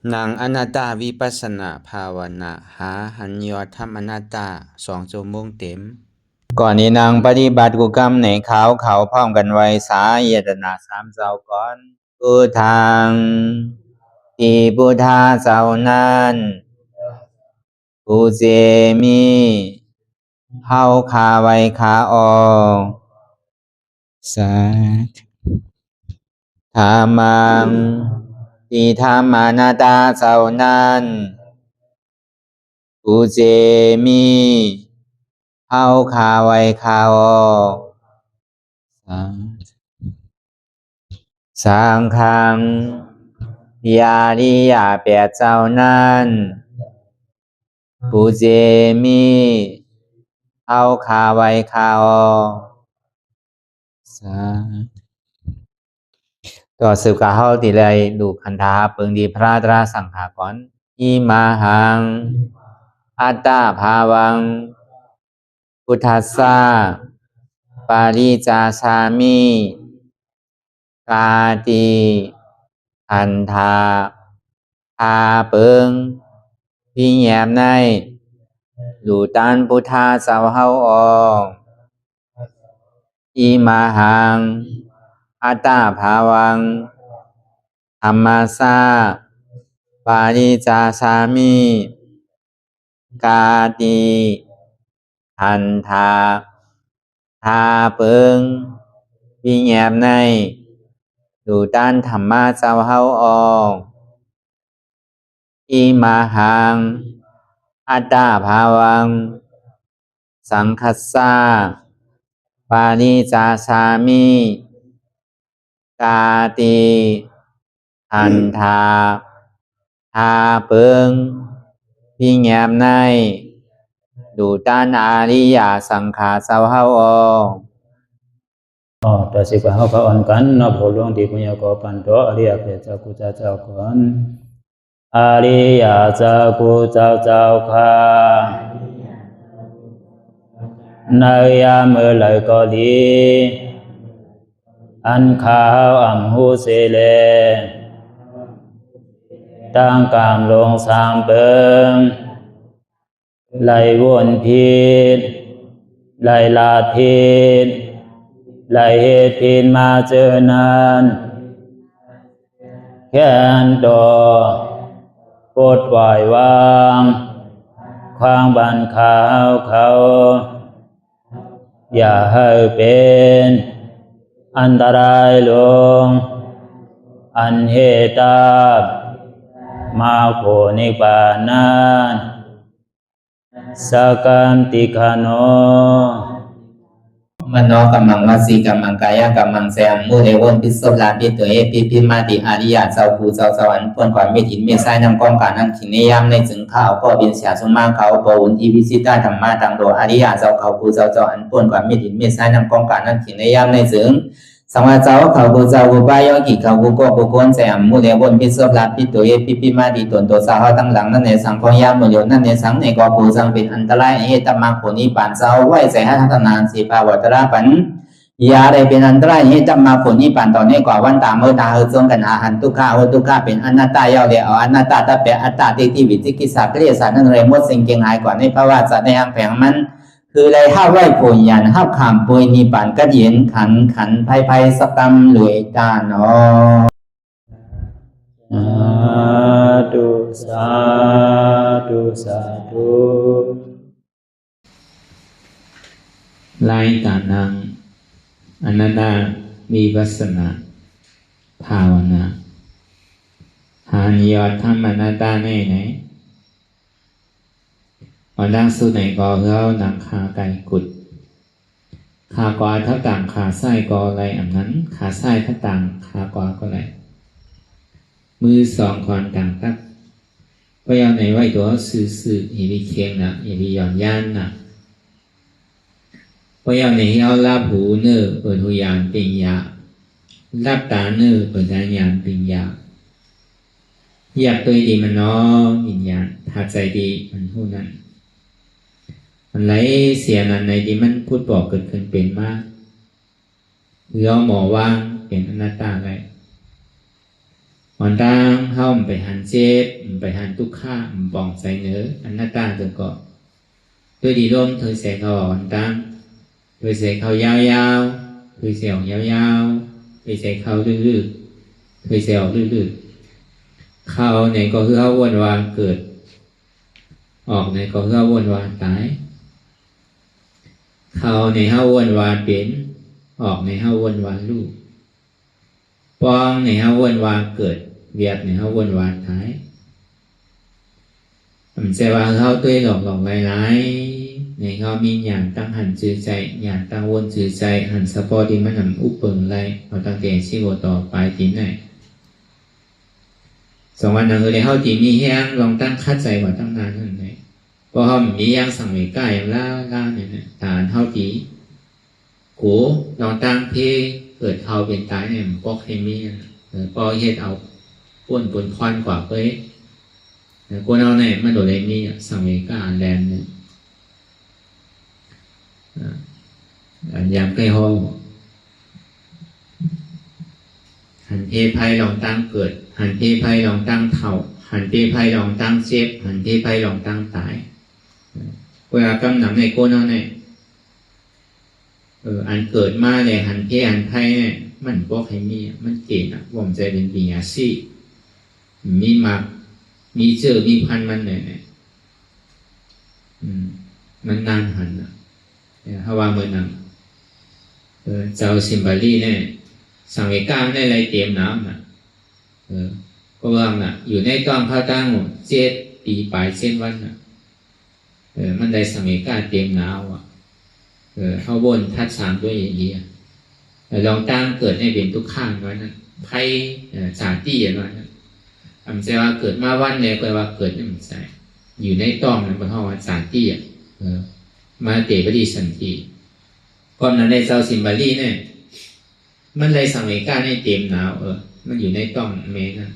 นางอนัตตาวิปัสสนาภาวนาหาหันยอดธรรมอนัตตา2 ชั่วโมงเต็มก่อนนี้นางปฏิบัติกุกรรมในเขาพร้อมกันไว้สาเยตนา3 เจ้าก่อนพุทธังที่พุทธาเจ้านั้นผู้เจมีเฮาคาไว้คาออกสาธุธรรมังที่ธรรมานาตาเจ้านั้นผู้เจมีเฮาคาไว้คาออกสังฆังยาริยาแปดเจ้านั้นผู้เจมีเฮาคาไว้คาออกต่อสืบกาเฮาติเลยดูคันธาเปิงดีพระตราสังขากรอิมาหังอัตตาภาวังพุทธัสสะปาริจาสามิกาติอันธาพาเปิงพี่แยมในดูตันพุทธาสาวเฮาออกอิมาหังอัตตาภาวังธรรมัสสะปาริจาสามิกาติอันธาพาเปิงพี่แยมในดูตันธรรมะสาวเฮาออกอิมาหังอัตตาภาวังสังคัสสะปาริจาสามิกาติอันธาพาเปิงพี่แยมในดูตันอาริยสังขารสาวเฮาออกต่อสิกว่าเฮาก็อ่อนกันเนาะผู้หลวงที่ปุญญาก็ปันโตอริยเจ้ากุเจ้าก่อนอริยเจ้ากุเจ้าค่ะในยามเมื่อไหร่ก็ดีอันข้าวอ่ำหูเสเลตั้งกามลงสามเปิงไหลวนพิษไหลลาพิษไหลเหตุพินมาเจอนานแค่นดอปดปล่อยวางความบันขาวเขาอย่าให้เป็นอันตรายลงอันเหตุตามาโผนิปานันสกันติคโนมโนกัมมังวสีกัมมังกายกัมมังแสมมุเรวนพิศลาปิตัวเอปิพิมาติอาริยะเจ้าภูเจ้าสวรรค์พ้นความเมตินเมษายนำกองการนั้นขินนิยามในจึงข้าวก็บินเสียสมมาเขาปวุนทีวิสิตาธรรมะตังโดอาริยะเจ้าเขาภูเจ้าสวรรค์พ้นความเมตินเมษายนำกองการนั้นขินนิยามในจึงสังวาเจ้าเขาภูเจ้าภูบายอกิเขาภูก็ภูโกนแสมมุเรวนพิศลาปิตัวเอปิพิมาติตนตัวสาวตั้งหลังนั่นในสังพยามโยนั่นในสังในก็ภูสังเป็นอันตรายเหตุมรรคผลนิพพานเจ้าไหวใส่ให้ทัศนานสีภาวตระปันยาได้เป็นอันตรายให้จำมาผลนิพพานตอนนี้กว่าวันตามเมื่อตาเฮจงกันอาหันทุกข้าทุกข้าเป็นอนัตตาเยาเดียวอนัตตาตาเปอัตตาที่วิจิกิสาเกลียสานั่นเลยมดสิ่งเก่งหายกว่าในภาวะสัตว์ในอังแผงมันคือเลยห้าไหวผลยันห้าขามปุยนิพพานก็เย็นขันภัยสกรรมหลวยตาเนาะสาธุลายตานังอนันตาวิปัสสนาภาวนาหานยอดธรรมอนัตตาไหนวันดังสุดไหนก็เขาหนังขาไก่กุดขากวาถ้าต่างขาไส้ก็อะไรอันนั้นขาไส้ถ้าต่างขากวาก็อะไรมือสองคอนต่างตักก็ยังไหนไว้ตัวสื่ออย่าไปเคียงนะอย่าไปหย่อนย่านนะเพราะอย่างนี้เอารับหูเนื้อเปิดหูยานเป็นยารับตาเนื้อเปิดตายานเป็นยาอยากตัวดีมันน้อวิญญาณหัดใจดีมันผู้นั้นมันไหลเสียนั้นในที่มันพูดบอกเกิดขึ้นเป็นมากหรือเอาหมอว่างเป็นอนัตตาอะไร hoàn tang không phải hàn chết phải hàn tu kha vòng say nhớ anatta rồi có tôi đi luôn tôi sẽ khâu hoàn tang tôi sẽ khâu yao tôi sẽ yao tôi sẽ khâu lư tôi sẽ lư khâu này có hư haoวนวานเกิดออกnày có hư haoวนวานตายเข้าในเฮาวนวานเป็นออกในเฮาวนวานลูกปองในเฮาวนวานเกิดเวียดในเฮาวนวานท้ายมันจะว่าเฮาตัวหลงหลายในเฮามีอย่างตั้งหันจือใจอย่างตั้งวนจือใจหันสปอร์ที่มันนำอุปเปิงไรเอาตั้งแต่ชีวต่อไปทีไหนสองวันนั้นเลยเฮาจีมีแห้งลองตั้งคัดใจว่าตั้งนานนั่นไหนพอเฮามีอย่างสั่งไม่กล้าอย่างล่าเนี่ยฐานเฮาจีกูลองตั้งเพเกิดเฮาเป็นตายเนี่ยปอกเคมีปอเฮ็ดเอาป่นควันกว่าเป้กูเอาเนี่ยมันโดดเลยมีสั่งไม่กล้าแลนเนี่ยยามใกล้ห้องหันเพไพ่ลองตั้งเกิดหันเพไพ่ลองตั้งเท่าหันเพไพ่ลองตั้งเจ็บหันเพไพ่ลองตั้งตายเวลากำหนำในก้นเอาเนี่ยอันเกิดมาเลยหันเพหันไพ่เนี่ยมันบอกให้มีมันเก่งวงใจเป็นปีอาชีมีมักมีเจอมีพันมันเนี่ยมันนานหันถ้าว่าเมื่อนั้นเจ้าซิมบาลีเนี่ยสั่งไอ้ก้างได้ไรเตรียมน้ำน่ะก็ว่าน่ะอยู่ในต้องข้าวตั้ง7 ปีปลายเส้นวันน่ะมันได้สั่งไอ้ก้าเตรียมน้ำเข้าบนทัดสามด้วยอย่างนี้ลองตั้งเกิดในเป็นทุกข้างไว้นั่นไพ่สาตี้อย่างนั้นทำใจว่าเกิดมาวันเนี่ยแปลว่าเกิดนี่มันใช่อยู่ในต้องนั่นเป็นห้องสาตี้มาเตปฏิสันติก่อนนั้นในเจ้าซิมบาลีเนี่ยมันเลยสั่งไอ้ก้าในเตรียมน้ำมันอยู่ในต้องเมฆนะ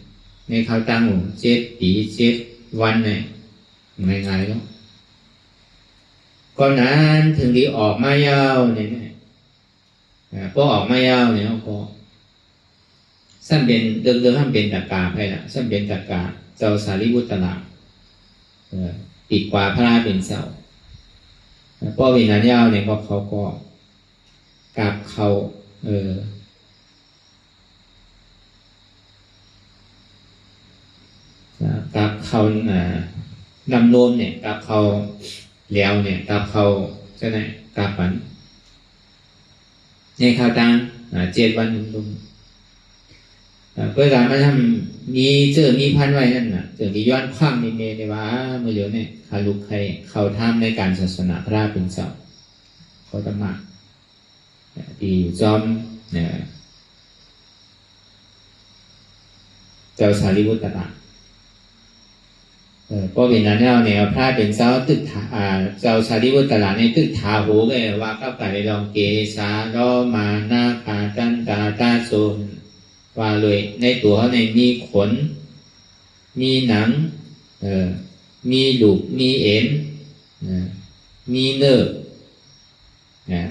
ในข้าวตั้ง7 ปี7 วันเนี่ยง่ายๆแล้วก่อนนั้นถึงที่ออกมายาวเนี่ยพอออกมายาวเนี่ยก็สั้นเป็นเดิมๆท่านเป็นตะกาไปละสั้นเป็นตะกาเจ้าสารีบุตรละติดกว่าพระราเป็นเสาพอวิญญาณยาวเนี่ยก็เขาก็กราบเขากับเขาดำโนมเนี่ยกับเขาเหลียวเนี่ยกับเขาใช่ไหมกับฝันในข่าวต่าง7 วันลุงเพื่อการมาทำมีเจอมีพันไว้นั่นน่ะเจอมีย้อนคว่ำมีเมในว่าเมื่อเดี๋ยวเนี่ยคาลุกใครเขาทำในการศาสนาพระเป็นเสาเขาธรรมะที่จอมเนี่ยเจ้าสารีบุตรละพอเป็นนั้นแล้วเนี่ยพระเป็นเจ้าตึกเจ้าสารีบุตรละในตึกถาหูก็ว่าก็ไปลองเกสาโรมานาคาตันตาตาโซนว่าเลยในตัวเขาในมีขนมีหนังมีดุมีเอ็นมีเนื้อ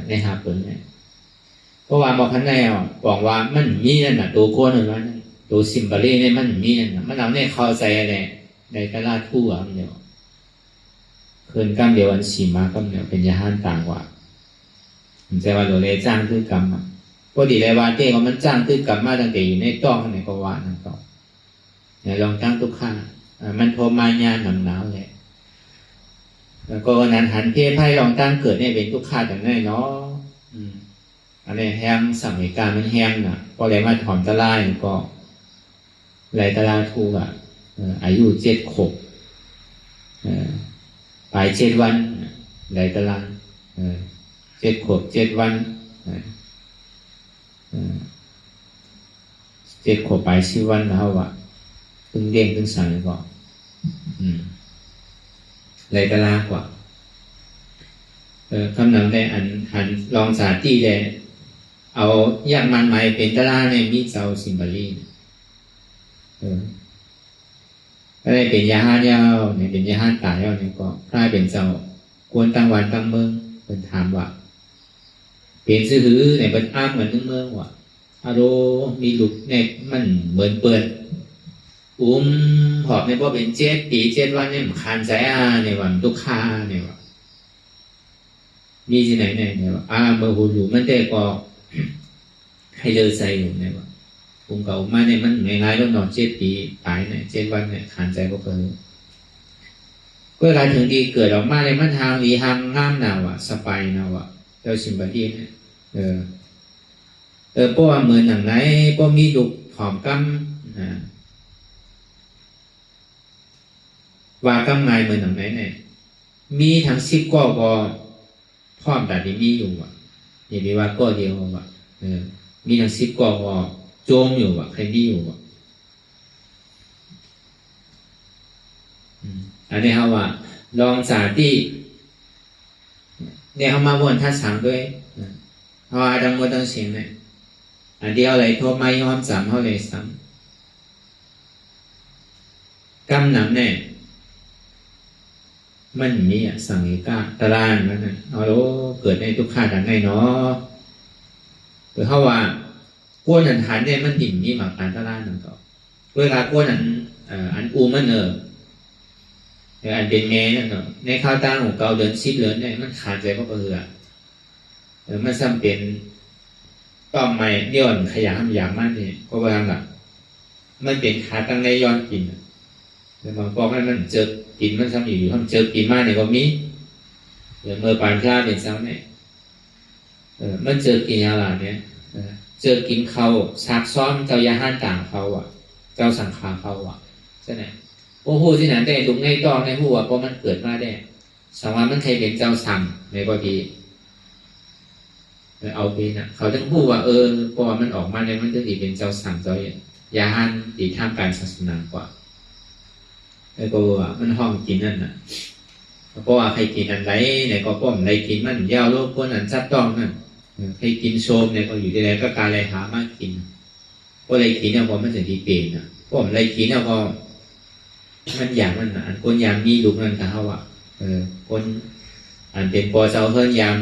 ในหาผลเนี่ยเพราะว่าบอกขันแนวบอกว่ามันมีนั่นน่ะตัวโคนนั่นว่าตัวซิมบาลีเนี่ยมันมีนั่นน่ะมันเอาเนี่ยเข้าใจอะไรในกระลาทั่วมันเดียวคืนกำเดียววันสีมากำเดียวเป็นยาหันต่างว่าผมใจว่าโดเลยจ้างตื้อกรรมพอดีเลยว่าเจ้ามันจ้างตื้อกรรมมาตั้งแต่อยู่ในต้องในกวานั่นก็เนี่ยลองตั้งทุกข้ามันโทมายาหนำหนาวเลยแล้วก็นั้นหันเพศไพ่ลองตั้งเกิดเนี่ยเป็นทุกข้าแต่แน่เนาะอันนี้แห้งสมัยการมันแห้งน่ะพอเลยมาถอนตะไลก็ไหลตะลาทูอ่ะอายุ7 ขวบปลาย7 วันไหลตะลา7 ขวบ7 วัน7 ขวบปลาย10 วันแล้วอ่ะตึงเด้งตึงสั่นก็ไหลตะลากว่าคำนำได้หันลองสาธิตเลยเอายากมันใหม่เป็นตะลาในมีเจ้าซิมบาลีอะไรเป็นยาห้านยาวเนี่ยเป็นยาห้านตายยาวเนี่ยก็พระเป็นเจ้าควรตั้งวันตั้งเมืองเป็นถามว่าเป็นซื้อหือเนี่ยเป็นอ้างเหมือนนึงเมืองว่าอารมีลูกเนี่ยมันเหมือนเปิด ผอบในบ่เป็น7 ปี 7 วันเนี่ยมันคานใจในวันทุกขาในวันมีที่ไหนในวันเมื่อหูอยู่มันได้ก็ให้เดินใส่อยู่ในวันผมเก่ามาเนี่ยมันง่ายๆแล้วนอน7 ปีตายเนี่ย7 วันเนี่ยคานใจก็เพิ่มเวลาถึงดีเกิดออกมาในมันทางดีทางงามหนาวสบายหนาวเจ้าชิมบัดีเนี่ยเพราะว่าเหมือนอย่างไหนเพราะมีดุหอมกำว่ากำไงเหมือนอย่างไหนเนี่ยมีทั้ง10 ก็พร้อมแต่ที่มีอยู่อย่าไปว่าก็เดียวมีทั้ง10 ก็โจมอยู่ใครมีอยู่อันนี้เขาว่าลองสาที่เนี่ยเขามาวนท่าสังด้วยเขาอาดังวนตั้งเสียงเนี่ยอันเดียวอะไรโทรมาย้อม3เขาเลยซ้ำกำหนำเนี่ยมันมีสังเกตตารางนั่นนะเอาโลเกิดในทุกขาดังในเนาะหรือเขาว่ากวนอันหันเนี่ยมันดิ่งมีหมากการตารางนั่นก็เวลากวนอันมันอันเป็นแม่นั่นเนาะในข้าวตั้งของเก่าเดิน10 เดือนเนี่ยมันขาดใจเพราะเบื่อมันซ้ำเป็นต้อมไม่ย้อนขยะมันอย่างมากนี่เพราะว่าหลักมันเป็นขาตั้งในย้อนกินแต่บางปอกมันเจอกินมันซ้ำอยู่ทำเจอกินมากเนี่ยก็มีเมื่อปานข้าเป็นซ้ำเนี่ยมันเจอกินยาหลานเนี่ยเจอกินเขาซักซ้อมเจ้ายาห้านต่างเขาเจ้าสังขาเขาใช่ไหมโอ้โหที่ไหนได้ตรงในตองในหัวเพราะมันเกิดมาได้สังวามันเคยเป็นเจ้าสั่งในบางทีเอาไปนะเขาต้องพูดว่าพอมันออกมาเนี่ยมันจะดีเป็นเจ้าสั่งเจ้ายาหันดีท่ามการศาสนากว่าแล้วก็ว่ามันห้องกินนั่นน่ะเพราะว่าใครกินอันไรเนี่ยก็ป้อมไรกินมันยาวโลกคนอันซับต้องนั่นใครกินโชมเนี่ยก็อยู่ที่ไหนก็การไรหามากกินเพราะไรกินเนี่ยพอมันจะดีเปลี่ยนนะป้อมไรกินเนี่ยพอมันอย่างมันอันคนยามมีลูกนั่นเขาคนอันเป็นปอเจ้าเพิ่นยาม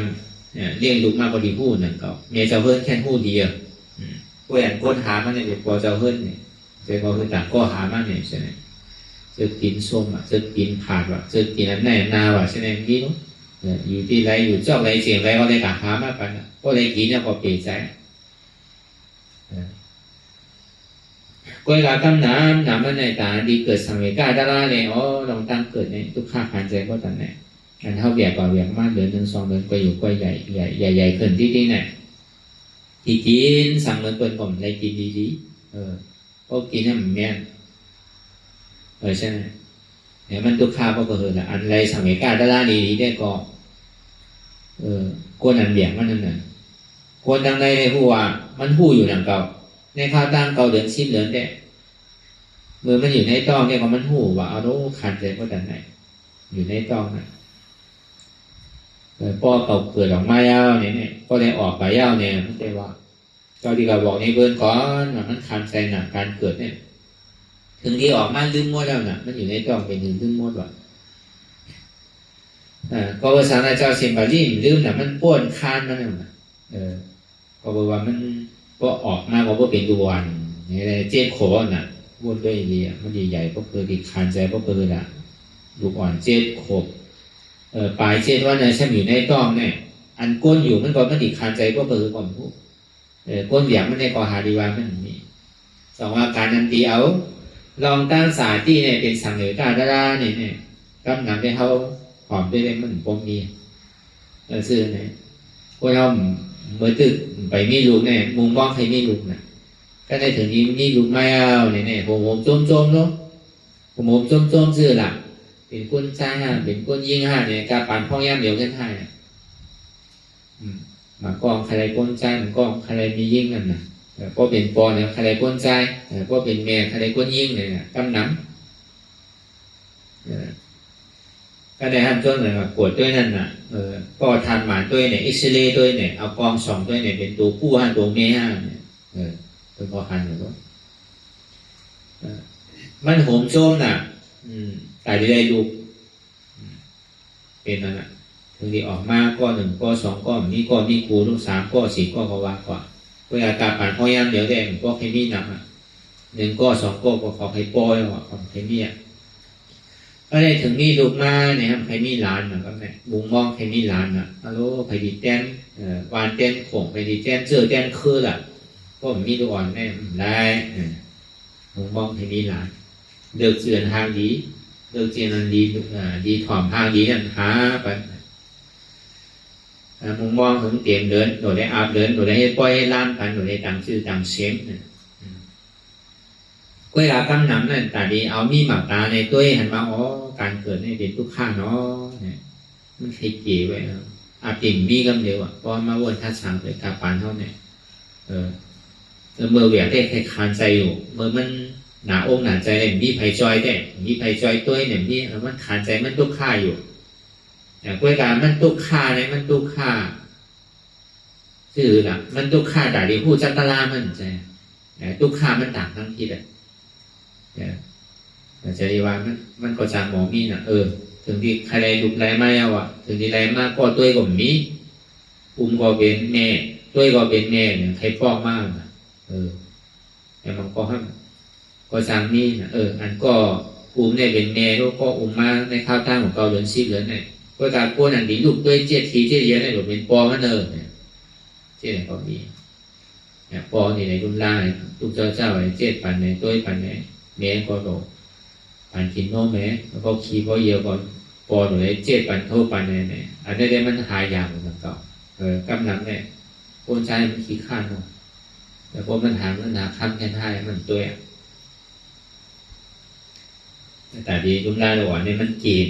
เลี้ยงลูกมากกว่าดีพูดนั่นก็เมียเจ้าเพิ่นแค่พูดเดียวผู้อันคนหามันเนี่ยเป็นปอเจ้าเพิ่นเนี่ยเป็นปอเพิ่นต่างก็หามันเนี่ยใช่ไหมจะกินส้มจะกินผักจะกินอันไหนนาใช่ไหมนี่เนาะอยู่ที่ไรอยู่เจ้าไรเสียงไรก็ได้ต่างหามากกันก็ไรกินเนี่ยพอเปลี่ยนใจก็เวลากำน้ำมันในตาดีเกิดสังเวชดาราเนี่ยลองตั้งเกิดในทุกข้าผ่านใจก็ตอนไหนอันเท่าแก่กว่าแหวกมากเดือน1 2 เดือนก็อยู่ก็ใหญ่ขึ้นที่ไหนที่กินสั่งเงินเปิดผมไรกินดีก็กินให้มันแม่นใช่ไหมเนี่ยมันทุกข้าก็คืออันไรสังเวชดาราดีได้ก็คนอันเบี่ยงมันนั่นน่ะคนทางในในผู้ว่ามันผู้อยู่หนังเก่าในข้าวตั้งเก่าเดือน10 เดือนได้เมื่อมันอยู่ในต้องเนี่ยก็มันหูว่าเอาโน้ขันใจก็ดันไหนอยู่ในต้องนะพอเก่าเกิดออกมายาวเนี่ยก็ได้ออกไปยาวเนี่ยไม่ใช่ว่าเจ้าที่เราบอกในเบื้องก่อนมันขันใจหนักการเกิดเนี่ยถึงที่ออกมาลืมหมดแล้วน่ะมันอยู่ในต้องเป็นลืมหมดว่ะก็ภาษาเจ้าเซมบาลีลืมน่ะมันป้วนคานมันน่ะก็บอกว่ามันก็ออกมาก็เป็นดวนนี่เลยเจ็บโขน่ะพูดด้วยดีมันใหญ่ๆก็คือติดคานใจก็คือน่ะลูกอ่อนเจ็บโขบปลายเจ็บว่าเนี่ยฉันอยู่ในต้องเนี่ยอันก้นอยู่มันก็มันติดคานใจก็คือก่อนพูดก้นเหลี่ยมมันในกอหาดีว่ามันมีสองอาการนั้นตีเอาลองตั้งสาที่เนี่ยเป็นสังเวชดาราเนี่ยกำนำได้เขาหอมได้เลยมันปมมีซื่อเนี่ยพวกเราเมื่อตึกไปมีลูกเนี่ยมุมมองใครมีลูกนะก็ได้ถึงนี้มีลูกไม่เอาเนี่ยผมโจมเนาะผมโจมซื่อละเป็นก้นใจเป็นก้นยิงเนี่ยการปั่นพ่อย่ำเดียวกันให้มากองใครก้นใจมันกองใครมียิงนั่นนะก็เป็นปอเนี่ยใครก้นใจก็เป็นแม่ใครก้นยิงเนี่ยกำน้ำก็ได้ทำช่วงหนึ่งปวดด้วยนั่นน่ะก็ทานหมาด้วยเนี่ยเอ็กซเรย์ด้วยเนี่ยเอากอง2ด้วยเนี่ยเป็นตัวผู้ตัวเมียเนี่ยเป็นพอคันหรือเปล่ามันโหมโจมน่ะตายได้ลูกเป็นนั่นน่ะถึงที่ออกมาก็1ก็2ก็มีครูลูก3ก็4ก็ว่ากว่าเวลาการผ่านพ่อย่ำเดี๋ยวได้ก็ให้มีนำ 1ก้อ2ก้อก็ขอให้ปล่อยว่าขอให้มีก็ได้ถึงมีลูกมาเนี่ยครับใครมีหลานก็แม่มุงมองใครมีหลานฮัลโหลใครดีแต้นวานแต้นโขงใครดีแต้นเจอแต้นคือล่ะก็มีลูกอ่อนแม่ได้มุงมองใครมีหลานเดือกเจือนทางดีเดือกเจือนดีดีถ่อมทางดีนั่นหาไปมุงมองถึงเตรียมเดินโดยได้อาบเดินโดยได้ให้ปล่อยให้ล่ามกันโดยได้ตามชื่อตามเสียงเวลากำนำนั่นแต่ดีเอามีหมากตาในตัวหันมาการเกิดในเป็นทุกข้าเนาะเนี่ยมันใครเก๋ไว้อาติ่มมีกำเดียวเพราะมาวนท่าช้างเลยกาปานเท่าเนี่ยเมื่อเวียได้ใครคานใจอยู่เมื่อมันหนาองหนาใจเลยมีไผ่จอยได้มีไผ่จอยตัวเนี่ยมีมันคานใจมันทุกข้าอยู่แต่เวลามันทุกข้าเนี่ยมันทุกข้าชื่อละมันทุกข้าแต่ดีผู้จักรลามันใจทุกข้ามันต่างทั้งที่เลยจะดีว่ามันก็จางหมอมีนะถึงที่ใครลุกไรมาแล้วถึงที่ไรมากก็ตัวก็มีก็เป็นแม่ตัวก็เป็นแม่เนี่ยใครฟ้องมากนะแต่มันก็ห้ามก็จางมีนะอันก็เนี่ยเป็นแม่แล้วก็มาในข้าวท่าของเกาหลีซีเหลือเนี่ยก็การพวกนั้นดีลูกด้วยเจ็ดทีเจ็ดเยอะเนี่ยหรือเป็นปอมันเนี่ยเจ็ดก็มีปอนี่ในรุ่นล่างลูกเจ้าไอ้เจ็ดปันในตัวปันในแม่ก็โดปันกินโน้แม่แล้วก็ขี้ก็เยอะก่อนปอหนูเลยเจ็ดปันโทปันเนี่ยอันนี้มันหายอย่างเหมือนกันกำลังเนี่ยคนใช้มันขี้ข้านเนาะแต่พอมันหาคำแค่ให้มันตัวแต่ดีรุ่นล่างระหว่างนี้มันจีน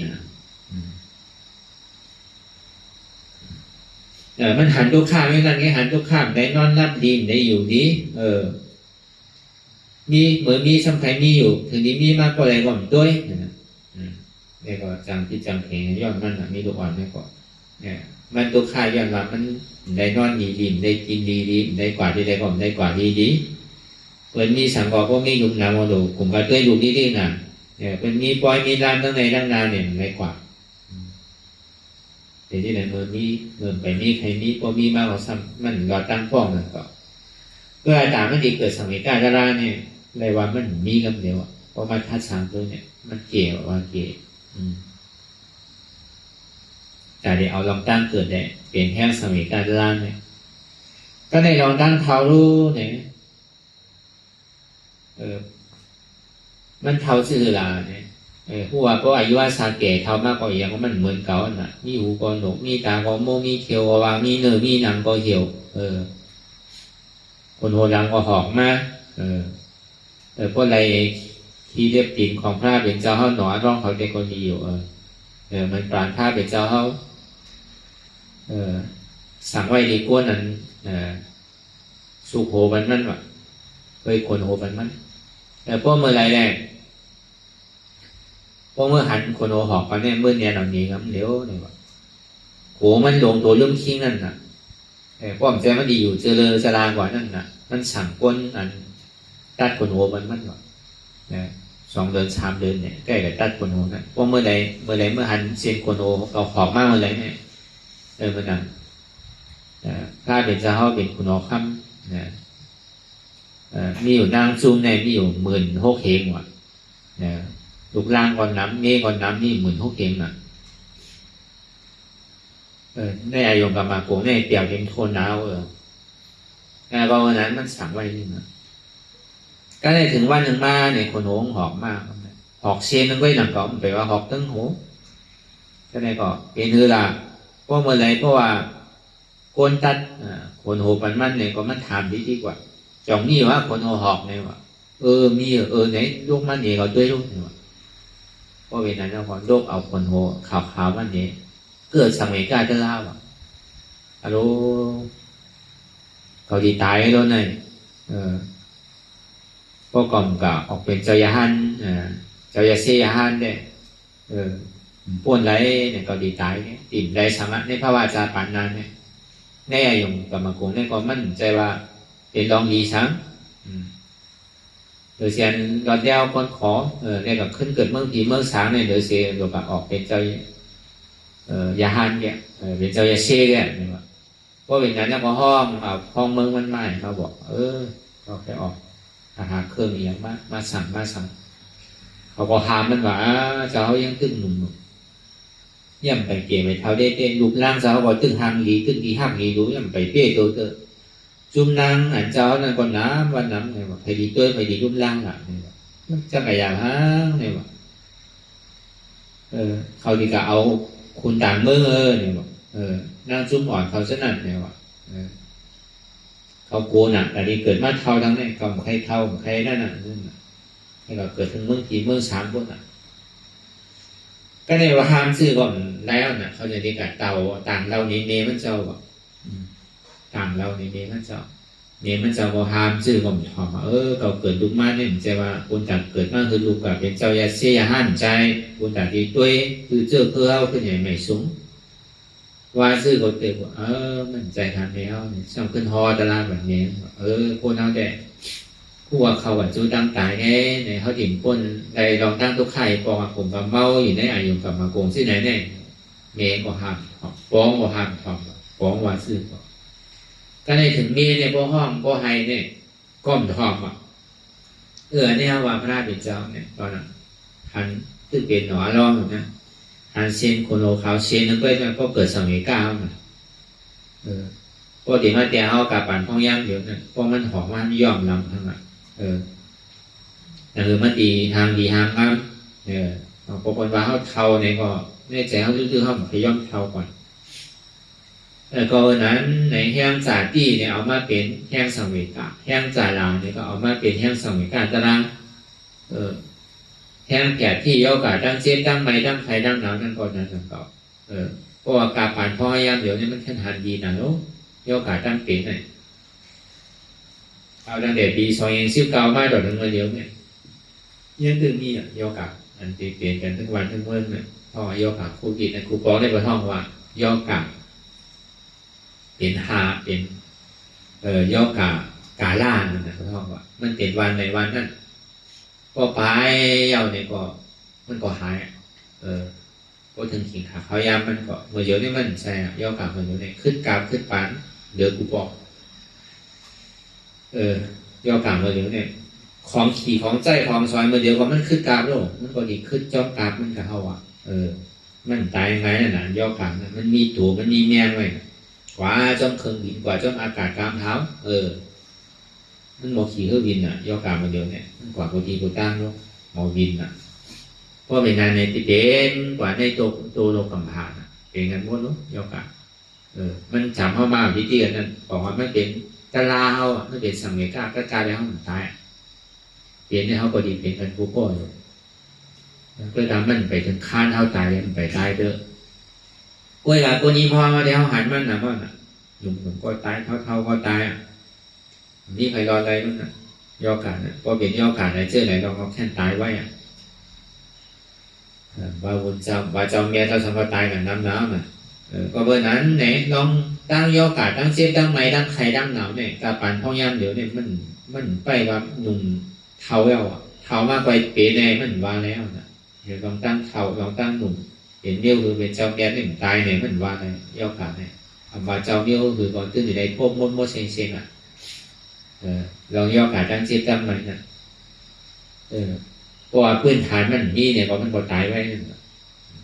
มันหันตัวข้ามไม่นั่นไงหันตัวข้ามได้นอนรับดีได้อยู่ดีมีเหมือนมีสำคัญมีอยู่ถึงนี้มีมากกว่าอะไรก่อนด้วยนี่ก็จังที่จังเพลงย้อนมันมีตัวอ่อนไม่ก่อนเนี่ยมันตัวข้าย้อนว่ามันได้นอนดีได้กินดีได้กว่าที่ได้ก่อนได้กว่าดีเหมือนมีสังกอก็มียุงน้ำมาดูผมก็ด้วยอยู่ดีๆนะเนี่ยเป็นมีปล่อยมีรามตั้งในตั้งนานเนี่ยไม่กว่าแต่ที่ไหนเมื่อไปมีใครมีพอมีมากกว่าซ้ำมันก็ตั้งป้องนั่นก็เพื่อต่างมันดีเกิดสมัยกาลาเนี่ยเลยว่ามันมีกันเดียวเพราะมันทัดสามตัวเนี่ยมันเกี่ยวว่าเกี่ยวแต่เดี๋ยวเอาลองตั้งเกิดได้เปลี่ยนแค่สมัยกาลาเนี่ยก็ในลองตั้งเท้ารู้เนี่ยมันเท้าชื่อลาเนี่ยผู้ว่าเพราะอายุว่าซาเกะเท่ามากกว่าอย่างมันเหมือนเก่าน่ะมีหูก็หนกมีตาก็โมมีเขียวก็วางมีเนื้อมีหนังก็เหี่ยวคนโหรังก็หอกมาเพราะอะไรที่เรียบติ่นของพระเป็นเจ้าเฮาหนอร้องเขาเด็กคนมีอยู่มันปราณพระเป็นเจ้าเฮาสั่งไว้ดีกว่านั้นสุโขบันมันวะเคยคนโหบันมันแต่พวกเมื่อไรแรกพอเมื่อหันคนโอหอกกันเนี่ยเมื่อเนี่ยเหล่านี้ครับเดี๋ยวเนี่ยว่าโหมันลงตัวเรื่องคิงนั่นน่ะป้อมใจมันดีอยู่เจริญสลากว่านั่นน่ะมันสั่งก้นอันตัดคนโอมันหรอก2 เดือน3 เดือนเนี่ยใกล้กับตัดคนโอนั่นพอเมื่อไรเมื่อหันเซียนคนโอเราหอกมากเมื่อไรเนี่ยมันนั่นถ้าเป็นเจ้าเขาเป็นคนโอค่ำมีอยู่นางซุ่มในมีอยู่16,000เฮงว่ะลูกล่างก่อนน้ำเมฆก่อนน้ำนี่16,000เฮงน่ะในอายงกับมาโกงในเตี่ยวเห็นโทนหนาวงานวันนั้นมันสั่งไว้นี่นะก็ได้ถึงวันหนึ่งมาเนี่ยคนโหงหอกมากหอกเชียนนึงก็หนังก็ไปว่าหอกตั้งหูก็ได้ก็เป็นคือละเพราะเมื่อไรเพราะว่าคนตัดคนโหมันเนี่ยก็มันถามดีกว่าจองนี่ว่าคนโหหอกเนี่ยว่ามีไหนลูกมันเนี่ยเขาด้วยลูกเนี่ยเพราะเวลานั้นพอลูกเอาคนโหขาวมันเนี่ยเกิดสมัยกาจะเล่าฮัลโหลเขาดีตายแล้วเนี่ยก็กล่อมกับออกเป็นเจ้ายาฮันเจ้ายาเซียฮันเนี่ยป่วนไรเนี่ยเขาดีตายเนี่ยติ่มไรสามะในพระวาจาปานนั้นเนี่ยแน่ยงกับมาโกงเนี่ยก็มั่นใจว่าเป็นรองดีสังโดยเสียนรอดเดียวคนขอเนี่ยก็ขึ้นเกิดเมื่อผีเมื่อสางเนี่ยโดยเสียนก็ออกเป็นเจ้ายาฮันเนี่ยเป็นเจ้ายาเช่เนี่ยเพราะเป็นนั้นเนี่ยพอห้องเมืองมันใหม่เขาบอกก็แค่ออก หาเครื่องอย่างมาสั่งเขาก็หามมันว่าเจ้ายังตึ้งหนุ่มย่ำไปเกี่ยไปเท่าได้เต้นรูปร่างเจ้าบอกตึ้งหางดีตึ้งดีหักดีรู้ย่ำไปเปี้ยตัวเตอจุ่มนางอันเจ้านั่นก็น้ำวันน้ำเนี่ยว่าไปดีตัวไปดีรูปร่างอ่ะเนี่ยมันจะกระยางห้างเนี่ยว่าเขาดีก็เอาคุณต่างเมื่อเนี่ยว่านั่งจุ่มอ่อนเขาสนั่นเนี่ยว่าเขาโกนอ่ะแต่ดีเกิดมาเท่าทั้งนี้ก็ใครเท่าใครนั่นน่ะให้เราเกิดถึงเมืองทีเมืองสามพวกน่ะก็ในว่าห้ามซื้อก่อนแล้วน่ะเขาจะดีกับเตาต่างเราเนมันเจ้าแบบต่างเราเนมันเจ้ามันเจ้าพอห้ามซื้อก่อนถอมเขาเกิดลูกมาเนี่ยใจว่าคนต่างเกิดมาคือลูกกับเป็นเจ้ายาเสียห้านใจคนต่างที่ตัวคือเจอเพื่อเอาขึ้นใหญ่ใหม่สูงว่าซื้อเขาเตะว่ามันใจทำแล้วช่างขึ้นฮอตลาดแบบนี้คนเอาแต่พวกเขาจูตั้งตายในเขาถิ่มคนในลองตั้งทุกไข่ปองผมกับเมาอยู่ในอายุกับมาโกงที่ไหนเนี่ยเมย์ก็ห้ามฟ้องก็ห้ามทำฟ้องว่าซื้อก็ในถึงเมย์เนี่ยพวกห้องพวกไฮเนี่ยก้มทอมเนี่ยว่าพระราชเป็นเจ้าเนี่ยตอนนั้นทันตึกเป็นหนอร้องนะทันเชนคนโลเขาเชนนั่นก็เกิดสมัยก้าวนะพอถึงมาแต่เอากับปั่นพ่อย่างเดี๋ยวนั้นพอมันหอมมันย่อมลำทั้งนั้นนั่นคือมันดีทางดีทางครับพอคนว่าเขาเท่าเนี่ยก็แน่ใจเขาตื้อเขาพยายามเท่าก่อนก็นั้นในแห้งจ่าตี้เนี่ยเอามาเป็นแห้งสังเวกาแห้งจ่าลางเนี่ยก็เอามาเป็นแห้งสังเวกาตารางแห้งแก่ที่โยกาตั้งเจ็บตั้งไม้ตั้งไข่ตั้งหนาวนั่นก็นั่นก็เพราะว่าการผ่านพ่อยามเดี๋ยวนี้มันขั้นหันดีนะลูกโยกาตั้งเป็นเนี่ยเอาตั้งแต่ปี2019มาต่อถึงเดียวเนี่ยยังตึงนี่โยกาอันตีเปลี่ยนกันทุกวันทุกเมื่อเนี่ยพอโยกาครูกิจในครูปองได้ประท่องว่าโยกาเป็นหาเป็นโยกากาล่านั่นนะประท่องว่ามันเป็นวันในวันนั้นก็ไปเยาเนี่ยก็มันก็หายก็ถึงขิงขาเขายามมันก็เมื่อเยอะนี่มันใช่ย่อกลับเมื่อเยอะเนี่ยขึ้นกราบขึ้นปานเดี๋ยวกูบอกย่อกลับเมื่อเยอะเนี่ยของขี่ของใจของซอยเมื่อเดียวก็มันขึ้นกราบโลกมันก็ดีขึ้นจ้องกราบมันกับเขามันตายไงน่ะย่อกลับมันมีตัวมันมีแมงไว้กว่าจ้องเครื่องบินกว่าจ้องอากาศกลางเท้ามันหมอขี่เครื่องบินย่อกลับเมื่อเดียวเนี่ยมันกว่าปกติกูตั้งโลกหมอบินเพราะเป็นงานในที่เป็นกว่าในตัวโลกกำพานเป็นงานม้วนนู้ยกมันจำเข้ามาวิธีกันนั้นบอกว่าไม่เป็นกะลาเขาไม่เป็นสังเกตก็กลายเป็นเขาตายเปลี่ยนให้เขาพอดีเป็นกันผู้ป่วยเพื่อทำมันไปถึงค้านเขาตายมันไปตายเด้อกล้วยหลาตัวนี้พอมาเดี๋ยวหันมันนะว่าหนุ่มก็ตายเท่าก็ตายนี่ใครรออะไรมั้งยอกาพอเป็นยอกาไหนเจอไหนเราเขาแค่ตายไว้ว่าบุญเจ้าว่าเจ้าเมียเราสัมปทานกับน้ำหนาวน่ะก็เบอร์นั้นเนี่ยลองตั้งโยกาตั้งเจ็บตั้งไม้ตั้งไข่ตั้งหนาวเนี่ยการปั่นพ่อยามเดี๋ยวเนี่ยมันไปว่าหนุ่มเท้าแล้วเท้ามากไปเป๋แน่มันว่าแล้วนะเดี๋ยวลองตั้งเท้าลองตั้งหนุ่มเห็นเดียวคือเป็นเจ้าแก่หนึ่งตายเนี่ยมันว่าในโยกาเนี่ยว่าเจ้าเดียวคือก่อนตื่นอยู่ในพวกมดเซ็งลองโยกาตั้งเจ็บตั้งไม้น่ะเพราะว่าพื้นฐานมันมีเนี่ยเพราะมันก็ตายไว้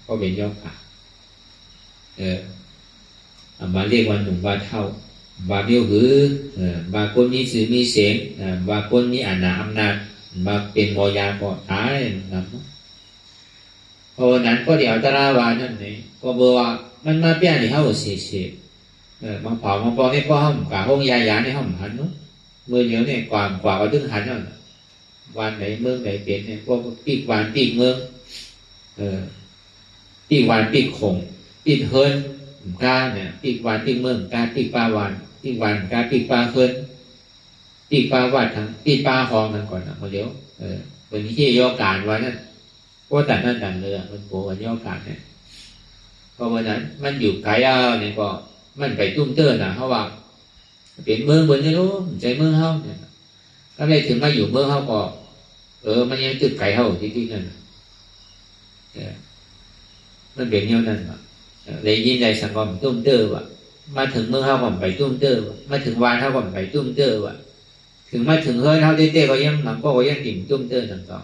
ก็เป็นยอดขามาเรียกว่าหนุ่มว่าเท่าว่าเบี้ยวหือว่าคนนี้สื่อมีเสียงว่าคนนี้อำนาจว่าเป็นมอยาก็ตายนะเพราะนั้นก็เดี๋ยวตราวานั่นนี่ก็บอกว่ามันมาเปลี่ยนที่เขาเสียบางเผาบางปอให้พ่อห้องกว่าห้องยายาในห้องหันนู้เมื่อเดี๋ยวเนี่ยกว่าก็ถึงหันนั่นวันไหนเมืองไหนเปลี่ยนเนี่ยพวกปีกวานปีกเมืองปีกวานปีกขงปีกเฮินกาเนี่ยปีกวานปีกเมืองกาปีกปลาวานปีกวานกาปีกปลาเฮินปีกปลาวัดทั้งปีกปลาหองนั่นก่อนนะมาเดี๋ยวเป็นที่ย่อการไว้นั่นก็แต่นั่นแต่เรือมันโผล่วันย่อการเนี่ยก็วันนั้นมันอยู่ไกลเนี่ยก็มันไปตุ้มเตื้อนะเพราะว่าเป็นเมืองบนนี้รู้ใจเมืองเขาเนี่ยก็เลยถึงมาอยู่เมืองเขาก็มันยังตึกไก่เขาที่นั่นมันเป็นเงี้ยนั่นเลยยินใจสังคมตุ้มเตื้อว่ะมาถึงเมืองเขาก็ไปตุ้มเตื้อมาถึงวานเขาก็ไปตุ้มเตื้อว่ะ ถึงมาถึงเฮือนเฮาเต้ๆก็ยังมันก็ยังติ่มตุ้มเต้อนั่นก็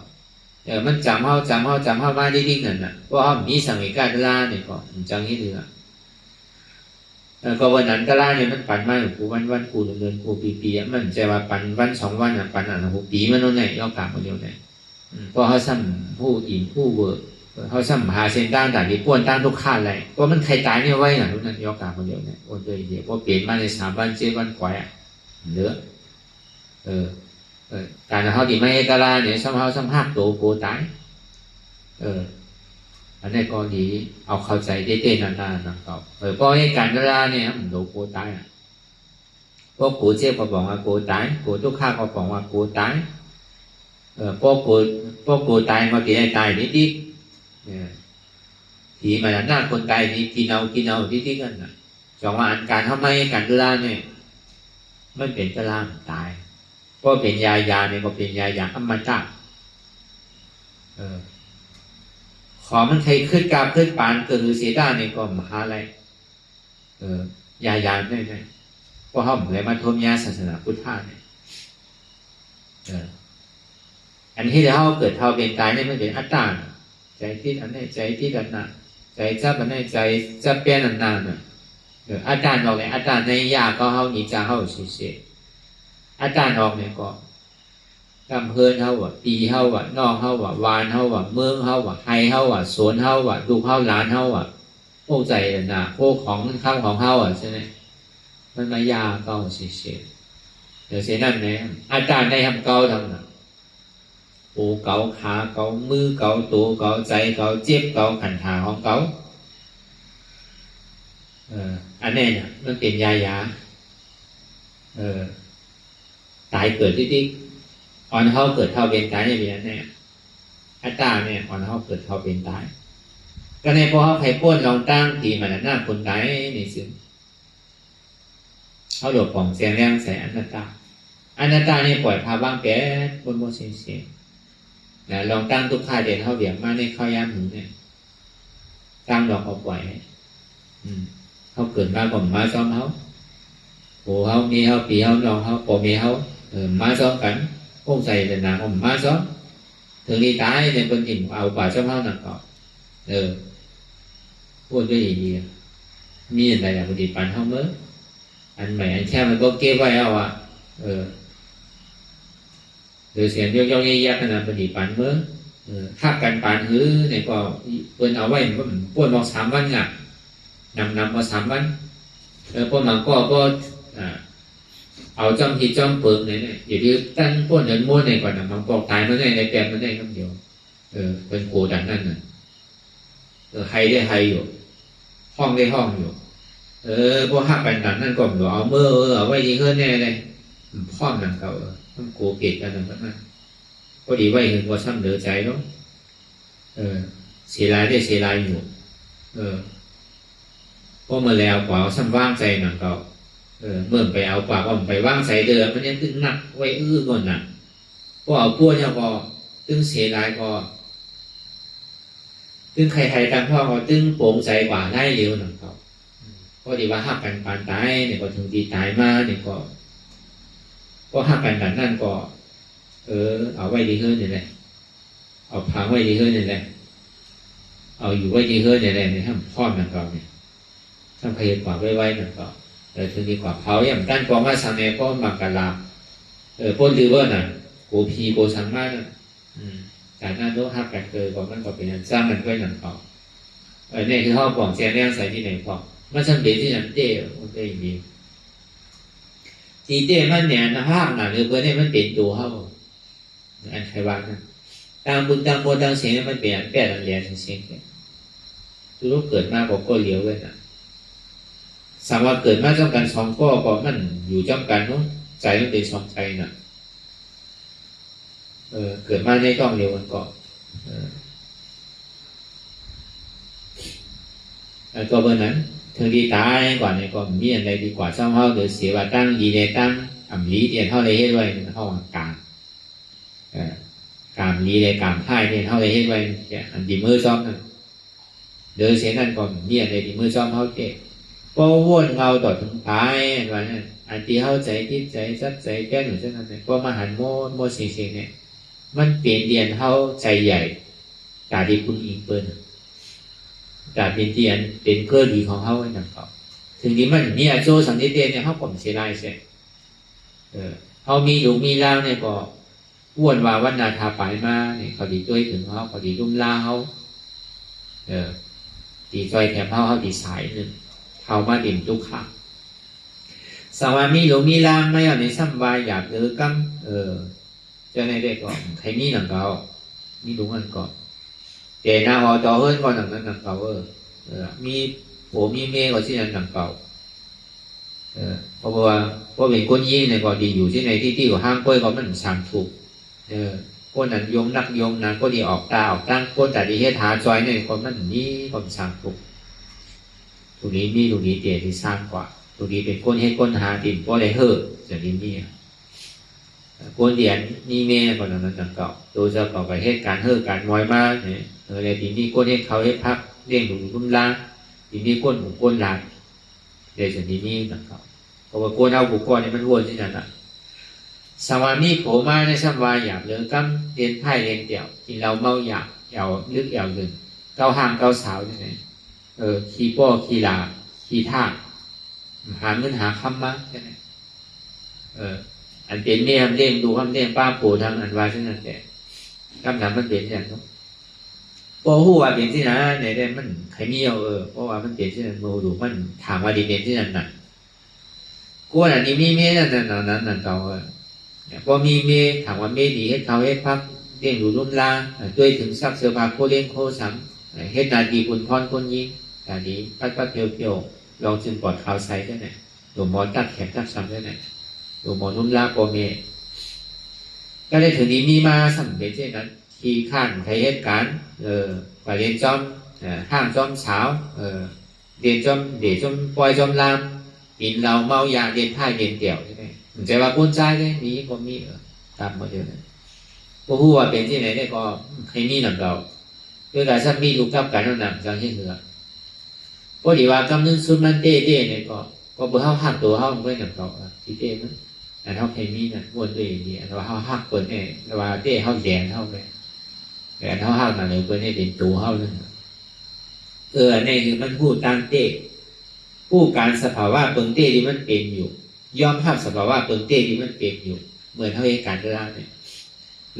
มันจำเฮามาดิ้งๆนั่นน่ะเพราะเฮามีสังเกตการลาเนี่ยก็จังนี้ถือก็วันนั้นกะลาเนี่ยมันปั่นมากูวันกูเดือนกูปีมันใจว่าปั่นวัน2 วันปั่นกูปีมันโน่นไหนยอกกลางคนเดียวไหนเพราะเขาซ้ำผู้อินผู้เวิร์เขาซ้ำหาเส้นตั้งแต่ที่ป้วนตั้งทุกขั้นเลยเพราะมันใครตายเนี่ยไว้น่ะทุกนั้นยอกกลางคนเดียวเนี่ยโอนเลยเดียวเพราะเปลี่ยนมาใน3 วัน7 วันกว่าเหลือการเขาดีไม่กะลาเนี่ยซ้ำเขาซ้ำหักตัวกูตายอันนี้ก็ดีเอาเข้าใจเต้ๆนานๆนะครับเพราะให้การกะลาเนี่ยมันโดนกูตายพวกกูเจ็บก็บอกว่ากูตายกูทุกข้าก็บอกว่ากูตายพวกกูตายมากี่ได้ตายนิดๆทีมาหน้าคนตายนี่กินเอานิดๆกันนะจองว่าอันการทำไมการกะลาเนี่ยมันเป็นกะลาตายเพราะเป็นยาเนี่ยก็เป็นยาอมตะขอมันใครขึ้นกาขึ้นปานเกิดเสียได้เนี่ยก็มหาอะไรยาได้เพราะเขาเหมือนมาทมยาศาสนาพุทธะเนี่ยอันที่เขาเกิดเท่าเป็นตายเนี่ยมันเป็นอัตตาใจที่อันนี้ใจที่อันนั้นใจจับอันนี้ใจจับเปลี่ยนอันนั้นอัตตาออกเนี่ยอัตตาในยาก็เขาหนีจากเขาเสียอัตตาออกเนี่ยก็กำเพินเขาว่าปีเขาว่านอกเขาว่าวานเขาว่าเมืองเขาว่าไฮเขาว่าสวนเขาว่าดูเขาหลานเขาว่าพวกใจน่ะพวกของข้าวของเขาใช่ไหมมันมายาเก่าเสียเดี๋ยวเสียนั่นเนี่ยอาจารย์ได้ทำเก่าทำน่ะหูเก่าขาเก่ามือเก่าตัวเก่าใจเก่าเจ็บเก่าขันขาของเก่าอันนี้เนี่ยมันเป็นยาตายเกิดที่อ่อนเขาเกิดเท่าเป็นตายอย่างนี้เนี่ยอัตตาเนี่ยอ่อนเขาเกิดเท่าเป็นตายก็ในพอเขาไข่ป้นลองตั้งทีมันหน้าคนตายในซึ่งเขาหลบของเสียงแรงใส่อนัตตาเนี่ยปล่อยพาบ้างแก่บนเสียงนะลองตั้งทุกข่าเด่นเขาเบี่ยงมาในข้าวย่ำหนูเนี่ยตั้งดอกเอาปล่อยเขาเกิดมาก่อนมาซ้อมเขาโหเขามีเขาปีเขาลองเขาปอมีเขามาซ้อมกันพวกใส่แต่หนาของมาซ้อมถึงที่ตายในคนอิ่มเอาป่าซ้อมเขาหนักก่อนพูดด้วยอย่างนี้มีอะไรอย่างปฏิปันเขาเมื่ออันใหม่อันแค่มันก็เก็บไว้เอาหรือเสียงย่องๆแยกๆขนาดปฏิปันเมื่อถ้ากันปานหื้อเนี่ยก็เปิ้นเอาไว้มันป้วนบอก3 วันอ่ะนำมา3 วันพวกมันก็เอาจอมที่จอมเปิงเนี่ยอย่าดื้อตั้งป้วนเดินม้วนในก่อนมันบอกตายมันได้ในแปลงมันได้คำเดียวเป็นโกดันนั่นน่ะให้ได้ให้อยู่ห้องได้ห้องอยู่พวกหักกันนั่นก็หนูเอาเมื่อเอาไว้ดีขึ้นแน่เลยพ่อมันเขาต้องโกเกตกันนั่นก็ดีไว้ถึงว่าซ้ำเหลือใจเนาะเสียรายได้เสียรายอยู่พอมาแล้วกว่าซ้ำว่างใจหนังเขาเมื่อไปเอาปากว่าไปว่างใส่เดิมมันยังตึงหนักไว้ก่อนน่ะพอเอาป้วนเนี่ยพอตึงเสียรายพอตึงใครๆกันพ่อเขาตึงโปร่งใจกว่าได้เร็วหนังเขาพอดีว่าหักกันปานตายเนี่ยก็ถึงตีตายมาเนี่ยก็หักกันแบบนั่นก็เอาไว้ดีขึ้นนี่แหละเอาพังไว้ดีขึ้นนี่แหละเอาอยู่ไว้ดีขึ้นนี่แหละเนี่ยทำพ่อหนังเขาเนี่ยทำพยากว่าไว้หนังเขาถึงดีกว่าเขาอย่างด้านกองว่าสังเนก็มังกรลาพ้นดื้อว่าน่ะโกพีโกสังมากจากนั้นโน้หักกันเกิดก็มันก็เป็นสร้างมันไว้หนังเขาเนี่ยคือเขาบอกแจ้งแรงใส่ที่ไหนพอมันจำเป็นที่นั่นเต้มันได้มีทีเต้มันเนี่ยนะภาพหนังหรือเพื่อนเนี่ยมันเป็นตัวเขาอันใครว่านะตามบุญตามโมตามเสียงมันเปลี่ยนแปลงเรียนเสียงทุกเกิดมาก็เลี้ยวเลยนะสามารถเกิดมาจำกัน2 ข้อก็มันอยู่จำกันเนาะใจมันเป็น2 ใจน่ะเกิดมาในต้องเดียวกันก็ก็เบอร์นั้นถึงที่ตายก่อนเนี่ยก็มีอะไรดีกว่าช่องเขาหรือเสียว่าตั้งดีในตั้งลีเดียนเท่าไรเฮ็ดไว้เท่าการลีในการพ่ายเนี่ยเท่าไรเฮ็ดไว้อันดีมือซ้อมนั่นเดินเสียนั่นก็มีอะไรดีมือซ้อมเขาเจ๊ก็วนเงาต่อถึงตายว่าเนี่ย อันที่เข้าใจคิดใจซัดใจแก้หรือเช่นนั้นเนี่ยก็มาหันโมเสียงเนี่ยมันเปลี่ยนเดียนเข้าใจใหญ่กาดีคุณอิงเปิ้ลกาเป็นเดียนเป็นเกลือดีของเขาไว้หนักเขาถึงนี้มันเนี่ยโจสันติเตียนเนี่ยเขาผมเสียดายเสียเขามีหลูมีล่างเนี่ยก็อ้วนว่าวันนาทาปายมาเนี่ยเขาดีด้วยถึงเขาดีรุ่มล่าเขาดีจอยแถมเขาดีสายหนึ่งเขามาดิ่มทุกขังสวามีหลูมีล่างไม่เอาในซ้ำวายอยากเดือกังcho nên đây có thấy mi lần cầu mi đúng hơn có để nào họ to hơn con lần cầu mi bố mi mê có chỉ là lần cầuเพราะเป็นคนยี่เนี่ยก็ดีอยู่ที่ในที่ของห้างกล้วยก็มันสั่งถูกคนนั้นยงนักยงนั้นก็ดีออกตาออกตั้งคนแต่ดีเฮ็ดหาจอยเนี่ยก็มันนี่ก็สั่งถูกตัวนี้มีตัวนี้เตี๋ยที่สร้างกว่าตัวนี้เป็นคนเฮ็ดคนหาดินก็เลยเฮ่อจะนี้มีคนเดียนนี่แม่ก่อนนั้นเก่าโดยจะก่อไปเหตุการณ์เฮือการมอยมากเนี่ยเลยทีนี้คนให้เขาให้พักเลี้ยงดูรุ่มล่างทีนี้คนบุกคนหลานเลยจากนี้นี่เก่าเพราะว่าคนเอาบุกคนนี่มันวนที่นั่นอ่ะสวามีโผล่มาในสัมวาอยากเลือกำเรียนไพ่เรียนเดี่ยวกินเราเมาอยากลึกหนึ่งเกาห่างเกาสาวที่ไหนขี่ป้อขี่ลาขี่ท่าหาเงินหาคำมาใช่ไหมอันเป็นเมียเลี้ยงดูคำเลี้ยงป้าปู่ทางอันว่าเช่นนั้นแต่คำถามมันเป็นอย่างนั้นพอหัวเป็นที่นั้นในได้มันใครมีเอาเพราะว่ามันเป็นที่นั้นโมดูมันถามว่าดีเป็นที่นั้นน่ะกูอันนี้มีเมียนั่นเก่าพอมีเมียถามว่าเมียดีให้เขาให้พักเลี้ยงดูรุ่มลาด้วยถึงซักเสื้อผ้าโคเลี้ยงโคสังเฮ็ดนาดีคุณพรคนยิงแต่นี้ปัดเปียวลองจึงปลอดข่าวใส่ได้ไหนหลวงหมอตัดแขนตัดซ้ำได้ไหนตัวหมอนุ่มลาโปเมก็ได้ถึงนี้มีมาสำเร็จเช่นนั้นที่ข้างใครเหตุการณ์ไปเรียนจอมห้างจอมเช้าเรียนจอมเดี๋ยวจอมปล่อยจอมลามกินเราเมายาเรียนไพ่เรียนเดี่ยวใช่ไหมมันจะว่ากุ้นใจได้มีก็มีตามมาเดียวนั้นพวกผู้ว่าเป็นที่ไหนได้ก็ใครมีหนังเราด้วยการซ้ำมีลูกกับการนั่งหนังจังเช่นเหือพอดีว่ากำนึงซุนมันเต้เนี่ยก็เบอร์เขาหักตัวเขาไม่หนังเราที่เต้นั้นอันเขาเคมีนั่นวนตัวเองนี่อันว่าเขาหักเปิดเนี่ยอันว่าเต้เขาแดงเขาไปแต่อันเขาหักนั่นเลยเปิดเนี่ยเป็นตัวเขานั่นนี่คือมันพูดตามเต้ผู้การสภาวะเปิงเต้ที่มันเป็นอยู่ยอมรับสภาวะเปิงเต้ที่มันเป็นอยู่เหมือนเขาเองการเวลาเนี่ย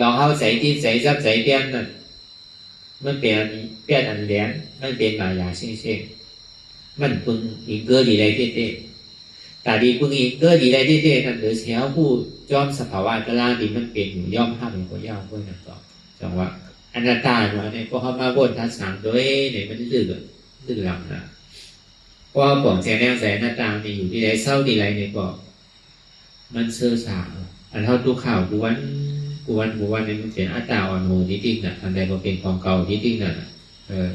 ลองเขาใส่ที่ใส่ซับใส่เปี้ยนนั่นมันเป็นเปี้ยนอันแหลมมันเป็นมายาเช่นมันเปิงอีกเกลือดีไรเต้แต่ดีพวกนี้ก็ดีได้ที่นั่นหรือเสียผู้ยอมสภาวะกลางดีมันเป็นอยู่ย่อมห้ามเป็นคนย่อมคนนั้นต่อจังว่าอนัตตาเนี่ยพอเขามาบนทัศน์โดยเนี่ยมันดื้อหลังนะเพราะปองแสงแสงอนัตตาเนี่ยอยู่ที่ไหนเศร้าดีไรเนี่ยก็มันเสื่อสาวอันเท่าตู้ข่าวกูวันเนี่ยมันเป็นอัตตาวันโมนิติน่ะอันใดก็เป็นของเก่านิติน่ะ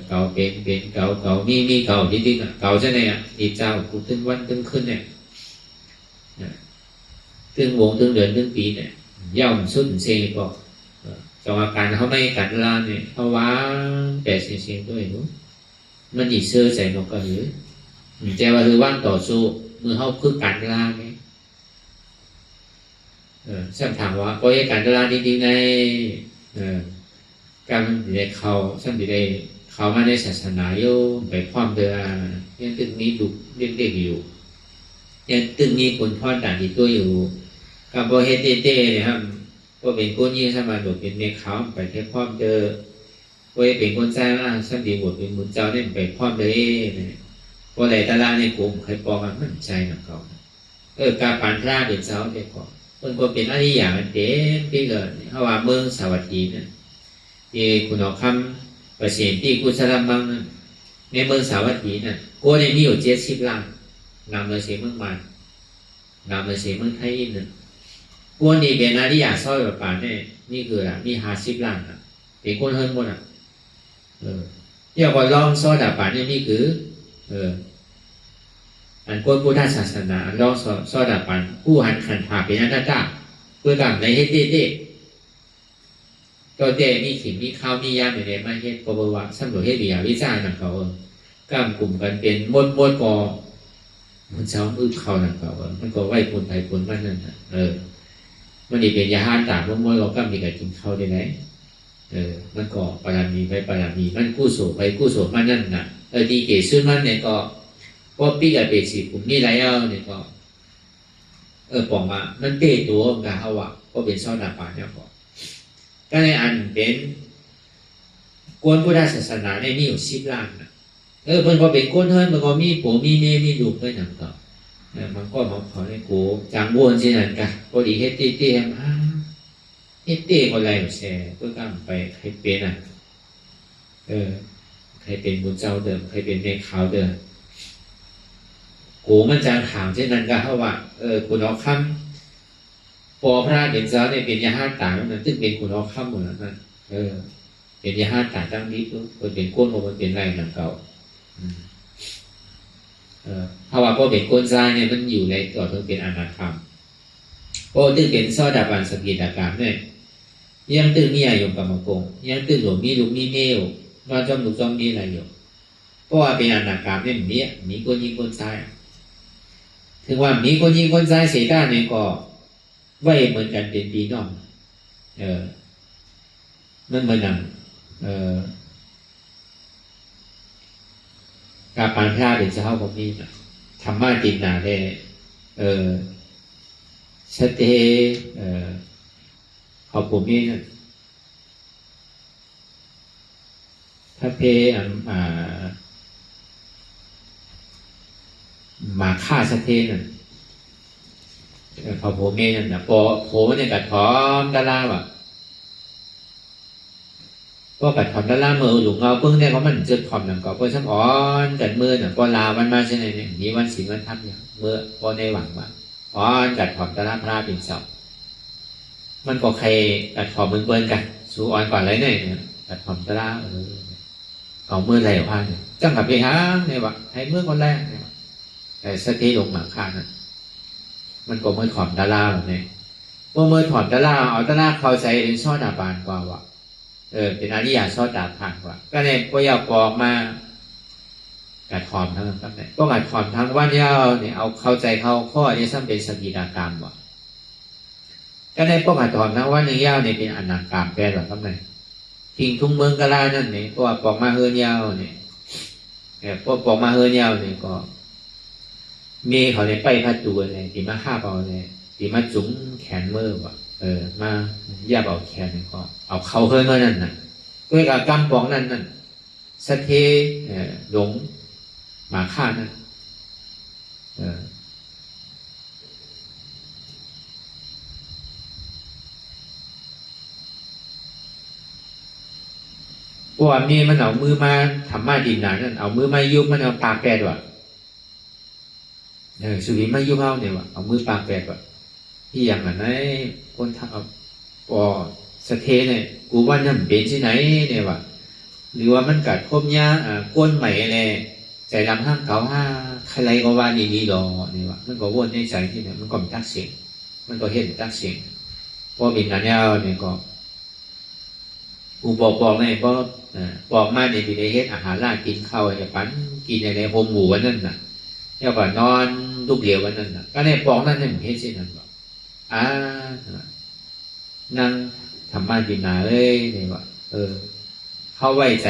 เก่าเป็นเก่ามีเก่านิติน่ะเก่าใช่ไหมอ่ะดีเจ้ากูตึ้งวันตึ้งขึ้นเนี่ยตึ้งวงตึ้งเดือนตึ้งปีเนี่ยย่อมสุดเสียก็จังหวะการเขาไม่การลาเนี่ยเขาว้าแต่เสียงด้วยนู้มันอีเสื้อใส่หมวกกันหรือแต่ว่าคือว่างต่อสู้มือเขาคือการลาเนี่ยฉันถามว่าก็ยังการลาจริงๆในการเด็กเขาฉันได้เขามาในศาสนาโยไปพร้อมเดือยังตึงนี้ดุเด็กอยู่ยังตึงนี้คนทอดด่านที่ตัวอยู่กับโบเฮเต้เนี่ยครับก็เป็นคนยี่สมาดุเป็นเมฆเขาไปแค่พร้อมเจอก็เป็นคนแจ้งฉันดีบทเป็นมุนเจ้าเนี่ยไปพร้อมเลยพอไหลตาลาในกลุ่มใครปองมันใจหนักเขาการปานพระเป็นเจ้าเด็กก่อนคนก็เป็นอะไรอย่างเด่นที่เกิดเพราะว่าเมืองสวัสดีเนี่ยที่คุณเอาคำประเสริฐที่กุศลบังในเมืองสาวัตถีน่ะกูในนี้อยู่70 ล้านนำมาเสียเมืองมันนำมาเสียเมืองไทยอินน่ะกูนี่เป็นอะไรอย่างซ้อยแบบป่านเนี่ยนี่คืออะไรมี50 ล้านอ่ะเป็นคนเฮิร์นหมดอ่ะอย่าบอกลองซ้อยแบบป่านเนี่ยนี่คืออันคนพุทธศาสนาลองซ้อยแบบป่านผู้หันขันถาเป็นอนัตตาเพื่อการในเฮ็ดเด็ก็เดมีขิมมีข้าวมียาในมาเฮ็ดกบวะสำรวจเฮ็ดวิทยาวิจารณ์ของเขากำกลุ่มกันเป็นมดกอ มันเช้ามืดเขานั่นเขามันก็ไหวผลไปผลมันนั่นมันนี่เป็นยาห้ามต่างเมื่อเราก็มีการกินข้าวได้ไหมมันก็ปราณีไปปราณีมันกู้โสไปกู้โสมันนั่นน่ะดีเกศซึ่งมันเนี่ยก็ว่าปีกับเบสิผมนี่ไรเนี่ยก็บอกมามันเตะตัวกับเขาว่าก็เป็นซอดาปาเนี่ยก็ในอันเป็นกวนพุทธศาสนาในนี่อยู่10 ล้านนะมันก็เป็นคนเฮ้ยมันก็มีผัวมีเมียมีลูกด้วยนั่นก็มันก็มาขอให้กูจางวนเช่นนั้นกันพอดีเฮ็ดเต้มาเฮ็ดเต้ก็ไรแซ่เพื่อก้ามไปใครเป็นใครเป็นบุญเจ้าเดิมใครเป็นเมฆขาวเดิมกูมันจางถามเช่นนั้นก็เขาว่าคุณเอาคำพอพระเห็นเจ้าเนี่ยเป็นยาห้าต่างนั้นซึ่งเป็นคุณเอาคำเหมือนนั้นเป็นยาห้าต่างตั้งนี้ก็เป็นก้นมันเป็นไรนั่นเก่าเพราะว่าพอเป็นก้นทรายเนี่ยมันอยู่ในตัวต้องเป็นอนาคามพอตึงเป็นซอดาบันสกิดากรรมเนี่ยยังตึงมีอายุกับมังกรยังตึงหลวงมีลูกมีเมลนอนจอมลูกจอมมีอะไรอยู่เพราะว่าเป็นอนาคามเนี่ยมีก้นยิงก้นทรายถึงว่ามีก้นยิงก้นทรายเสด้าเนี่ยก็ไว้เหมือนกันเป็นปีน้องมันเหมือนนั่นการปานพระเป็นเจ้าผมนี่ธรรมะตินนาเลยสเตขอบผมนี่นะถ้าเพมาฆ่าสเตนั่นขอบผมนี่นั่นนะพอผมเนี่ยกัดพร้อมดาราว่ะก็กัดถอมด้านล่างมือหลุงเงาเพิ่งได้เขามันจะถอมหนังก็เพื่อช้ำอ่อนกัดมือหนังก็ลาวันมาเช่นไรเนี่ยมีวันศีลวันทับเนี่ยเมื่อพอในหวังว่าอ่อนกัดถอมด้านล่างพระเป็นเสามันก็ใครกัดถอมมือเปิ้ลกันสู้อ่อนกว่าไรเนี่ยกัดถอมด้านล่างเอามือไหลออกมาเนี่ยจังกับไปหาเนี่ยว่าให้มือคนแรกเนี่ยแต่สติลงหมาข้านั่นมันก็มือถอมด้านล่างแบบนี้พอมือถอมด้านล่างเอาด้านล่างเข้าใจเป็นช่อดาบานกว่าว่ะเป็นอริยชอบดาบผ่านกว่าก็เนี่ยพอยาปอกมากัดถอมทั้งนั้นเนี่ยก็กัดถอมทั้งวันยาวเนี่ยเอาเข้าใจเข้าข้อนี้ซ้ำเป็นสกิดากรรมว่ะก็เนี่ยพวกกัดถอมทั้งวันยาวเนี่ยเป็นอนาคามแปลหรอครับเนี่ยทิ้งทุ่งเมืองกะลานั่นเนี่ยพวกปอกมาเฮือนยาวเนี่ยพวกปอกมาเฮือนยาวเนี่ยก็มีเขาเนี่ยไปพัดตัวเลยตีมาฆ่าเอาเลยตีมาจุ๋งแขนมือว่ะมาแยบเอาแขนก็เอาเขาเฮือนนั่นน่ะด้วยกับกำปองนั่นสะเทหลงมาฆ่านั่นเพราะว่ามีมันเอามือมาทำมาดินหนานั่นเอามือมายุบมันเอาปากแปดว่ะสุริมายุบเอาเนี่ยว่ะเอามือปากแปดว่ะที่อย่างนั้นไอ้คนทำเอาปอสะเทเนี่ยกูว่านั่นเป็นที่ไหนเนี่ยว่ะหรือว่ามันกัดคมยาก้นใหม่เนี่ยใจดำห้างเก่าห้าใครก็ว่าดีๆรอเนี่ยว่ะมันก็วนในใจที่เนี่ยมันก็มีตักเสียงมันก็เห็นตักเสียงพอเป็นงานยาวเนี่ยก็กูบอกเนี่ยก็บอกมาในปีในเฮ็ดอาหารล่ากินข้าวอย่าปั้นกินในโฮมหมูวันนั้นน่ะอย่าปั้นนอนลูกเหลียววันนั้นน่ะก็เนี่ยบอกนั่นเนี่ยเฮ็ดเช่นนั้นบอกนั่งทำมากินนาเลยเนี่ยว่าเข้าไว้ใจ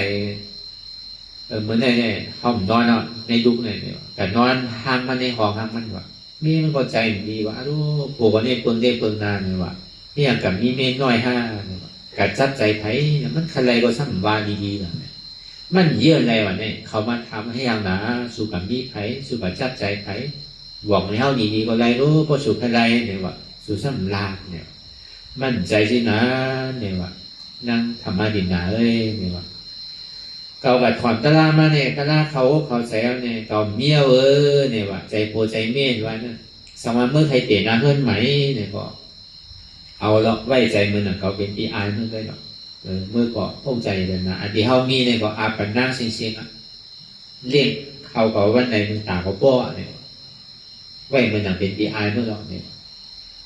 เหมือนเนี่ยเขานอนในยุคเนี่ยแต่นอนห่างมันในห้องห่างมันว่ามีมันก็ใจดีว่าลูกปู่วันนี้เปิงได้เปิงนานเนี่ยว่าที่อย่างกับมีเมฆน้อยห้าเนี่ยว่ากัดจัดใจไผ่มันใครก็สั่งวาดีๆแบบนี้มันเยอะอะไรวะเนี่ยเขามาทำให้อย่างหนาสู่กับมีไผ่สู่กับจัดใจไผ่บอกในเฮาดีๆก็ไรรู้พอสู่ใครเนี่ยว่าสู่สั่งลาเนี่ยมั่นใจสินะเนี่ยว่านั่งทำมาดินหนาเลยเนี่ยว่าเกากัดถอนตะลามาเนี่ยตะลาเขาแซวเนี่ยเกาเมียวเนี่ยว่าใจโพใจเมียนว่านั่นสมัยเมื่อใครเตะนาเฮิรนไหมเนี่ยก็เอาแล้วไว้ใจมือหนังเขาเป็นปีอายเมื่อไรหรอกเมื่อก็พงใจเลยนะอันที่เขามีเนี่ยก็อาปันนั่งเสียงๆเรียกเขาก็วันไหนมึงตาเขาป้อเนี่ยไว้มือหนังเป็นปีอายเมื่อหรอกเนี่ย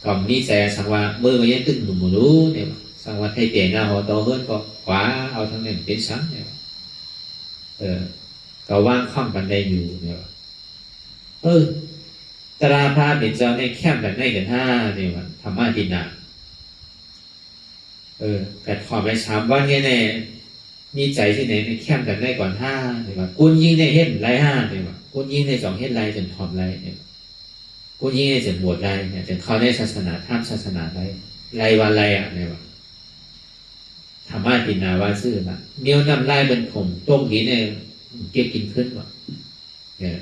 ก็มีใจสังว่าเมื่อก็ยังตึงหนุ่มรู้เนี่ยสังว่าใครเตะนาหัวโตเฮิรนก็ขวาเอาทั้งนั้นเป็นซ้ำเนี่ยก็ว่างข้างบันไดอยู่เนี่ย ตราพาเป็นเจ้าในแคมแบบในกันห้าเนี่ยมันธรรมะดินาแต่ขอไป3 วันเนี่ยเนี่ยมีใจที่ไหนในแคมแบบในก่อนห้าเนี่ยว่ากุญยิ่งในเฮ็ดไรห้าเนี่ยว่ากุญยิ่งใน2 เฮ็ดไรจนทอมไรเนี่ยกุญยิ่งในจนบวชไรเนี่ยจนเข้าในศาสนาท่ามศาสนาไรวันไรอ่ะเนี่ยว่าธรรมะดินาว่าซื่อละเมียวนำไล่เป็นผมต้มหีเนี่ยเก็บกินขึ้นว่ะเนี่ย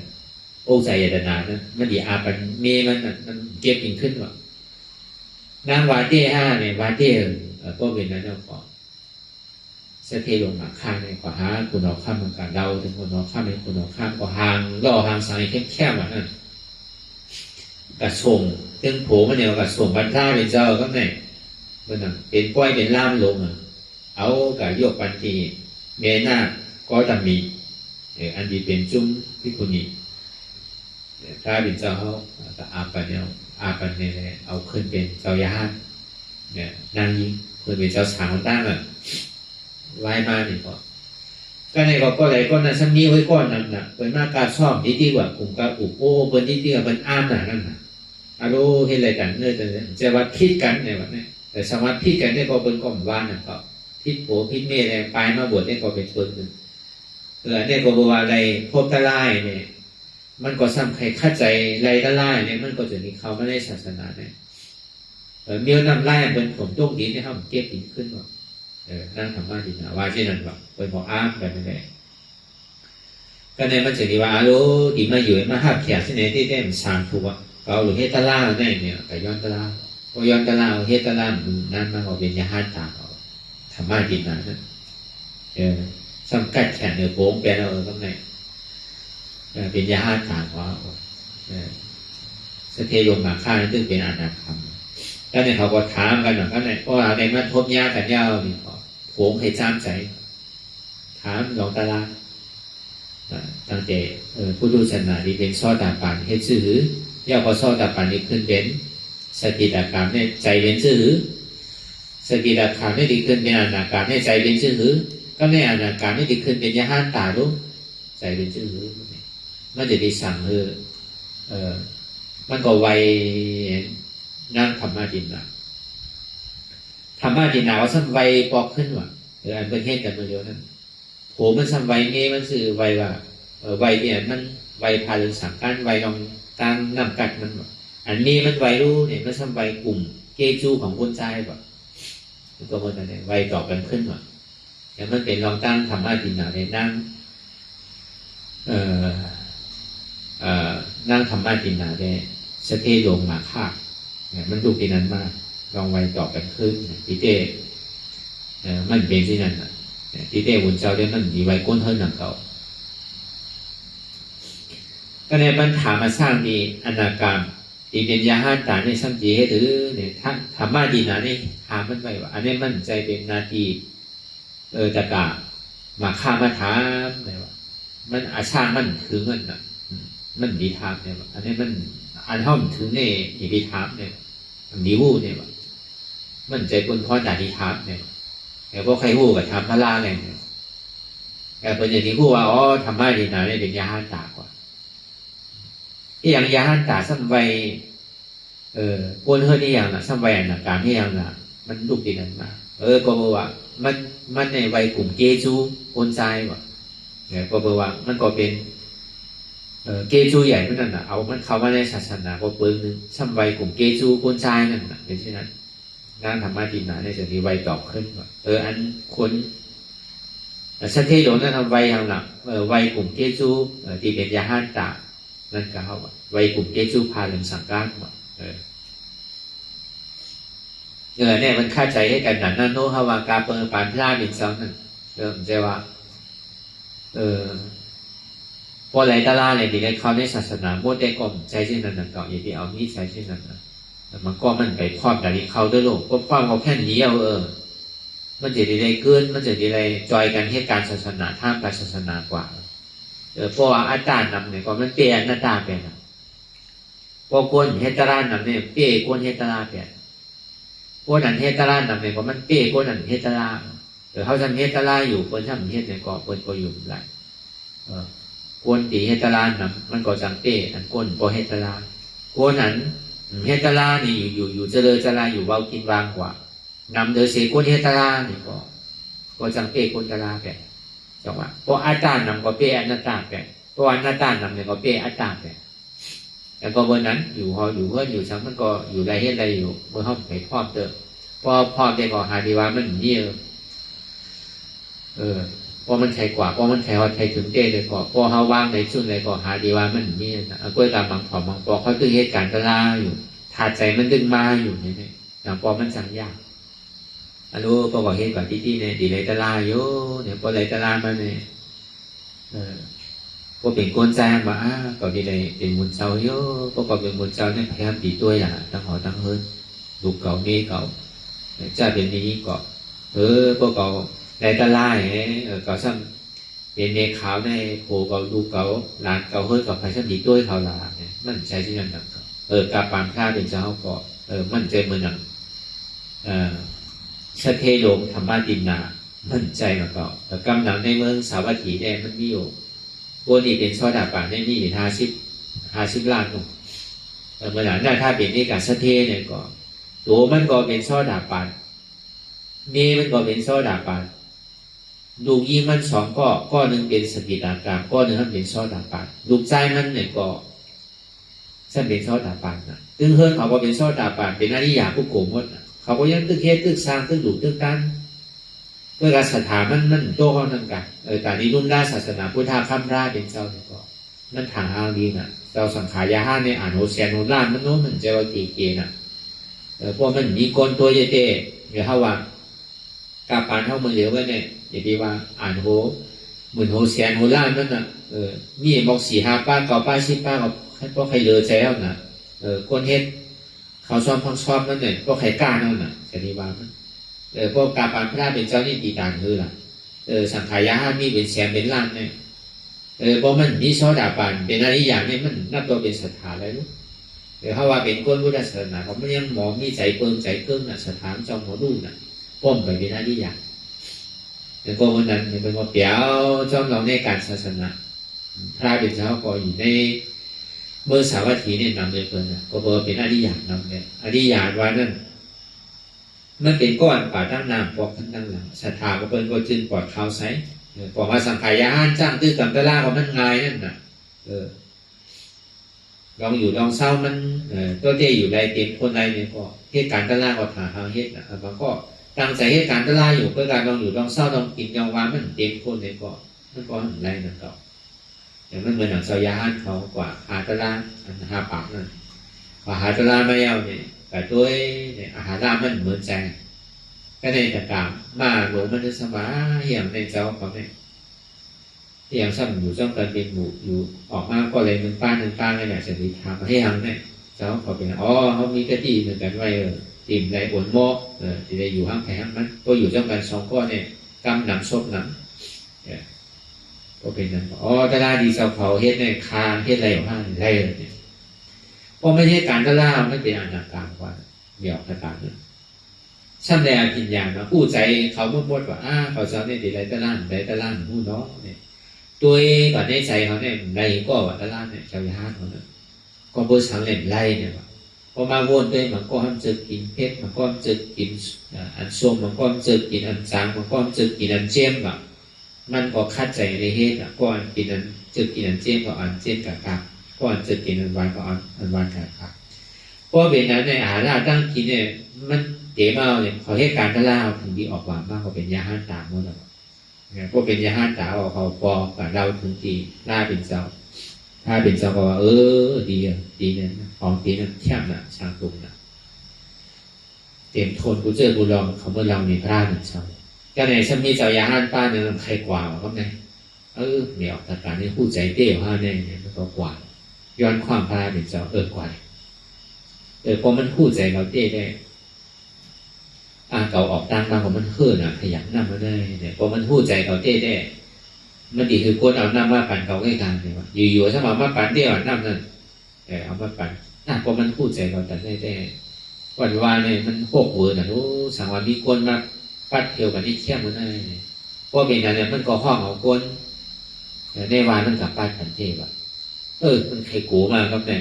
โอ้ใจยดนานะมันดีอาปันเมมันเก็บกินขึ้นว่ะนางวาเต้ห้าเนี่ยวาเต้ก็เป็นนั้นแล้วก็เสถียรลงมาข้างในกว่าหาคุณเอาข้ามมันกับเราถึงคุณเอาข้ามในคุณเอาข้ามก็ห่างล่อห่างสายแคบๆอ่ะนั่นกระส่งถึงโผมันเนี่ยกระส่งบรรท่าเป็นเจ้าก็ไหนมันเป็นก้อยเป็นล่ามลงอ่ะเอากับโยกปันทีเมน่าก็จะมีอันดีเป็นจุ้มพิคุณีถ้าเป็นเจ้าเขาก็อาปันเนี่ยอาปันเนี่ยเอาขึ้นเป็นเจ้ายาดเนี่ยนางยิงขึ้นเป็นเจ้าสาวตั้งอ่ะไว้มาเนี่ยก็ในก็เลยก็นั่นซ้ำนี้ไว้ก้อนนั่นน่ะเป็นมากการชอบที่กว่ากลุ่มการอุบโอ้เป็นที่กับเป็นอ้ามน่ะนั่นน่ะอารู้เห็นอะไรกันเนี่ยจะวัดพิษกันเนี่ยแบบนี้แต่สมัติพิษกันเนี่ยก็เป็นก้อมว่านน่ะก็พิษโผพิษเมย์อะไรปลายมาบวชเนี่ยก็เป็นตัวหนึ่งเนี่ยก็บอกว่าอะไรพบตะไลเนี่ยมันก็ซ้ำใครเข้าใจไรตะไลเนี่ยมันก็จะมีเขาไม่ได้ศาสนาเนี่ยเมียนำไล่เป็นผมต้งดีเนี่ยเขาเก็บหินขึ้นว่านั่งทำบ้านดีนะว่าเช่นนั้นว่าเป็นหมออ้ามแบบนี้เลยก็ในมันจะดีว่ารู้ดีมาอยู่มาหักแขกที่ไหนที่ได้มันสามถูกว่าเราหรือเฮตลาได้เนี่ยแต่ย้อนตลาพอย้อนตลาเฮตลานั่นมาเอาเป็นยาฮันตาเอาทำบ้านดีนะนั่นสังกัดแขกเนื้อโป้งเป็นเอาตรงไหนเป็นยาฮันตาว่าสเทยงมาฆ่านั่นตึงเป็นอนาคตก็เนี่ยเขาก็ถามกันหน่อยก็เนี่ยเพราะว่าในมันทบยากันยาวนี่โผงให้จ้ามใจถามหลวงตาลาตั้งแต่ผู้ดูศาสนาที่เป็นซ่อตาปันเฮ็ดซื่อย่าพอซ่อตาปันนี่ขึ้นเป็นสติตากรรมเนี่ยใจเป็นซื่อสติตากรรมเนี่ยดีขึ้นเป็นอนาการเนี่ยใจเป็นซื่อก็ในอนาการเนี่ยดีขึ้นเป็นยาห้านตาลูกใจเป็นซื่อมันจะได้สั่งมันก็ไวนั่งธรรมะดินนะธรรมะดินนะว่าซ้ำไวปอกขึ้นว่ะอันเป็นเหตุกันมาเดียวนั้นโหมันซ้ำไวเมมันสื่อไวว่าไวเนี่ยมันไวพาเรื่องสังการไวลองตั้งนำกัดมันว่ะอันเมมันไวรู้เนี่ยมันซ้ำไวกลุ่มเกจูของคนใจว่ะมันก็มันเนี่ยไวต่อกันขึ้นว่ะแต่มันเป็นลองตั้งธรรมะดินนะในนั่งนั่งธรรมะดินนะเนี่ยสเทโยงมาฆ่ามันดูที่นั้นมากลองไว้ต่อกันขึ้นที่เต้มันเป็นที่นั่นที่เต้บุญเจ้าได้มันมีไว้ก้นเท่านั้นเขาก็ในปัญหามาสร้างมีอนาการที่เป็นยาห้าตาในสัมจีให้ถือเนี่ยท่านธรรมะดีนะนี่ถามมันไว้ว่าอันนี้มันใจเป็นนาทีตะกามาฆ่ามาถามเลยว่ามันอาชามันคือเงินน่ะมันดีถามเนี่ยอันนี้มันอันห้อมถึงเนี่ยอีดีถามเนี่ยดีวู้เนี่ยมันใจคนพ่อจ่าดีถามเนี่ยแต่พวกใครวู้กับทำพระลาอะไรเนี่ยแต่เป็นอย่างนี้วู้ว่าอ๋อทำได้ดีนะเนี่ยเป็นยาห้านตากว่าที่อย่างยาห้านตาซ้ำไวกวนเฮือที่อย่างน่ะซ้ำไวอันดับการที่อย่างน่ะมันลุกดีนั้นมาก็บอกว่ามันในไวกลุ่มเกจูคนใจว่ะเนี่ยก็บอกว่ามันก็เป็นเกจูใหญ่นั่นน่ะเอามันเข้ามาในศาสนาก็เปิงนึงซ้ำไวกลุ่มเกจูคนชายนั่นน่ะเป็นเช่นนั้นงานธรรมะดินนะในส่วนที่ไวตอบขึ้นว่าอันคนสันเทโยนั่นทำไวอย่างหลังไวกลุ่มเกจูที่เป็นยาห้านตานั่นก็เขาว่าไวกลุ่มเกจูพาเรื่องสังการว่าเนี่ยมันคาใจให้กันนั่นโน้ฮาวากาเปอร์ปานพลาบินซ้ำนั่นใจว่าพอไหลตาลาเลยดีเลยเขาในศาสนาโมดได้ก่อมใจเช่นนั้นต่ออย่างที่เอานี่ใจเช่นนั้นมันก็มันไปครอบแต่นี้เขาด้วยโลกก็ครอบเขาแค่นี้มันจะได้เกินมันจะได้จอยกันให้การศาสนาท่ามการศาสนากว่าเพราะว่าอาจารย์นำเนี่ยก็มันเปลี่ยนหน้าตาเปลี่ยนพอคนเฮตรานำเนี่ยเปลี่ยนคนเฮตราเปลี่ยนคนนั้นเฮตรานำเนี่ยก็มันเปลี่ยนคนนั้นเฮตราเขาทำเฮตราอยู่คนทำเฮตเนี่ยก็อยู่หลายกวนตีเฮตรานำมันก็จังเป้อันก้นพอเฮตราค โกนั้นเฮตลานี่อยู่เจริญจราอยู่เบากินวางกว่านำเดอเสกวนเฮตลานี่ก็จังเป้คนตลาแกจังว่าเพราะอาจารย์นำก็เป้อนัตตาแกเพราะอนัตตานำเนี่ยก็เป้อาจารย์แกแต่ก็วันนั้นอยู่เพื่อนอยู่ชั้นมันก็อยู่ไรเฮ็ดไรอยู่เมื่อเขาไปพร้อมเติมพอพร้อมได้ก็หาดีว่ามันนี่พอมันใช่กว่าพอมันใช่ว่าใช่ถึงเต้เลยก็พอเขาว่างในช่วงไรก็หาดีว่ามันนี่นะกล้วยตาบางผอมบางปอเขาคือเหตุการณ์ตลาอยู่ถาดใจมันดึงมาอยู่เนี่ยอย่างพอมันสั่งยากอันรู้พอบอกเหตุว่าที่เนี่ยดีเลยตลาอยู่เนี่ยพอเลยตลามาเนี่ยพอเป็นคนใจมาก็ดีเลยเป็นมุนเจ้าเยอะพอก็เป็นมุนเจ้าเนี่ยพยายามตีตัวล่ะตั้งหอตั้งเฮิร์นลูกเก่าเมียเก่าจะเป็นนี้ก็พวกเก่าในตลาดเก่าซ้ำเป็นเมฆขาวในโผเก่าลูกเก่าหลานเก่าเฮิร์นกับใครซ้ำตีตัวเขาล่ะเนี่ยมันใช่ที่นั่นต่างกาปามข้าเป็นเจ้าก็มันใจเหมือนหนังชะเทโลมธรรมะดินนามั่นใจมาเก่ากำหนังในเมืองสาวัตถีแดงมันมีอยู่พวกนี้เป็นซอดาป่าได้มี50 ล้านนู่นเมื่อหลังหน้าถ้าเป็นนี่การชะเทเนี่ยก็ตัวมันก็เป็นซอดาป่าเมมันก็เป็นซอดาป่าลูกยิงมัน2ก็หนึ่งเป็นสกิตากรรมก็หนึ่งมันเป็นซอดาป่าลูกใจมันเนี่ยก็ฉันเป็นซอดาป่านะตึงเฮิร์นเขาก็เป็นซอดาป่าเป็นอริยาผู้โกงหมดเขาก็ยังตึกเฮ็ดตึกสร้างตึกหลุดตึกกันเพื่อการศรัทธามันโตเขานั่นกันแต่นี้รุ่นได้ศาสนาพุทธะข้ามราเป็นเจ้าเนี่ยก็มันทางเอาดีน่ะเจ้าสังขารยาห้าในอ่านโฮเซียนโฮล่ามันโน้มันจะว่าตีเกน่ะพวกมันมีคนตัวเยเต้เดี๋ยวเขาว่ากาปานเท่ามันเหลียวไว้เนี่ยอย่างที่ว่าอ่านโฮเหมือนโฮเซียนโฮล่านั่นน่ะมีบอก4-5 ป้า9 ป้า10 ป้าก็พวกใครเลือใจแล้วน่ะคนเฮ็ดเขาซ้อมพังซ้อมนั่นเนี่ยพวกใครกล้านั่นน่ะอย่างที่ว่ามันพวกกาปานพระเป็นเจ้านี่ตีต่างคือล่ะสังขารยาห้ามีเป็นแสนเป็นล้านเนี่ยเพราะมันมีซอดาปานเป็นอะไรอย่างเนี่ยมันนับตัวเป็นศรัทธาแล้วเขาว่าเป็นคนพุทธศาสนาเขาไม่ยังหมอมีใจเปิงใจเกิ้งน่ะสถานจอมหัวดูน่ะป้อมไปเป็นอะไรอย่างแต่ก็วันนั้นเป็นว่าเปียวจอมเราในการศาสนาพระเป็นเจ้าก็อยู่ในเมื่อสาวัตถีเนี่ยนำเลยเพิ่นน่ะก็เป็นอริยานำเนี่ยอริยานว่านั่นมันเป็นก้อนป่าตั้งน้ำปอกทั้งหลังศรัทธาก็เพิ่นก็จึงปลอดข่าวไซบอกว่าสังขารยาห้านจ้างตื้อกับตะล่าก็มันง่ายนั่นน่ะลองอยู่ลองเศร้ามันตัวเตี้ยอยู่ไรเต็มคนไรเนี่ยก็เหตุการณ์ตะล่าก็หาเหตุนะมันก็ตั้งใจเหตุการณ์ตะล่าอยู่เพื่อการลองอยู่ลองเศร้าลองกินลองวางมันเต็มคนเลยก็มันก็หาไรนั่นก็แต่มันเหมือนหนังเสายาห้านเขากว่าหาตะล่าหาปากนั่นพอหาตะล่าไม่เอาเนี่ยแต่ตัวเนี่ยอาหารรามันเหมือนใจก็ในแต่กามมาหลวงมันจะสบายอย่างในเจ้าเขาเนี่ยอย่างซ้ำอยู่จ้องกันเป็นหมู่อยู่ออกมาก็เลยหนึ่งป้าเลยเนี่ยจะมีทำให้ทำเนี่ยเจ้าเขาเป็นเขามีกระดีเหมือนกันไว้tìm lại ổn mô thì đây dù hắn phải hắn mắt có dù trong gần 2 con này căm nằm sốt nằm cóเป็นนั้นตะล่าดีเจ้าเขาเฮ็ดเนี่ยคาเฮ็ดอะไรของห้างไรเลยเนี่ยพอไม่ใช่การตะล่าไม่เป็นอันต่างกว่าเดี่ยวต่างเนี่ยช่ำในอากินอย่างนะผู้ใจเขาหมดว่าเขาเจ้าเนี่ยดีไรตะล่าผู้น้องเนี่ยตัวก่อนในใจเขาเนี่ยไรก็ว่าตะล่าเนี่ยเจ้าย่าเขาเนี่ยก็เบอร์สังเล่นไรเนี่ยพอมาวนตัวมันก็ห้ามเจอกินเพชรมันก็เจอกินอันส้มมันก็เจอกินอันจางมันก็เจอกินอันเจียมแบบมันก็คัดใจในเหตุก็อันกินอันเจอกินอันเจียมก็อันเจียมกับครับก็อันเจอกินอันหวานก็อันหวานกับครับเพราะเป็นนั้นในอาหารตั้งกินเนี่ยมันเดี๋ยวมาเนี่ยเขาให้การตะล่าถึงดีออกหวานมากกว่าเป็นยาห้านตามหมดแล้วเพราะเป็นยาห้านตาเขาปอกับเราถึงดีล่าเป็นเจ้าถ้าเป็นเจ้าก็ว่าดีเนี่ยของดีนั้นแค่น่ะช่างตรงน่ะเต็มทนกูเจอกูลองเขาเมื่อเรามีพระหนึ่งเจ้าก็ในฉันมีเจ้ายาห้านป้าเนี่ยใครกว่าก็ไงเหนียวแต่การนี้ผู้ใจเตี้ยวห้าเนี่ยมันก็กว่าย้อนความพระเป็นเจ้ากว่าพอมันผู้ใจเราเตี้ยได้เก่าออกตั้งมาของมันเฮือนขยันนำมาได้เนี่ยพอมันผู้ใจเราเตี้ยได้มันดีคือคนเอาน้ำมาปั่นเขาใกล้กันเลยว่าอยู่ๆถ้ามาปั่นเตี้ยน้ำนั่นเอามาปั่นพอมันพูดใจเราแต่ได้วันวานเนี่ยมันหกเวอร์นะสั่งว่ามีคนมาปัดเที่ยวกันที่เข้มมันได้เพราะเป็นอะไรมันก็ห้องของคนในวานมันกับปัดขันเทพมันใครกูมาครับเนี่ย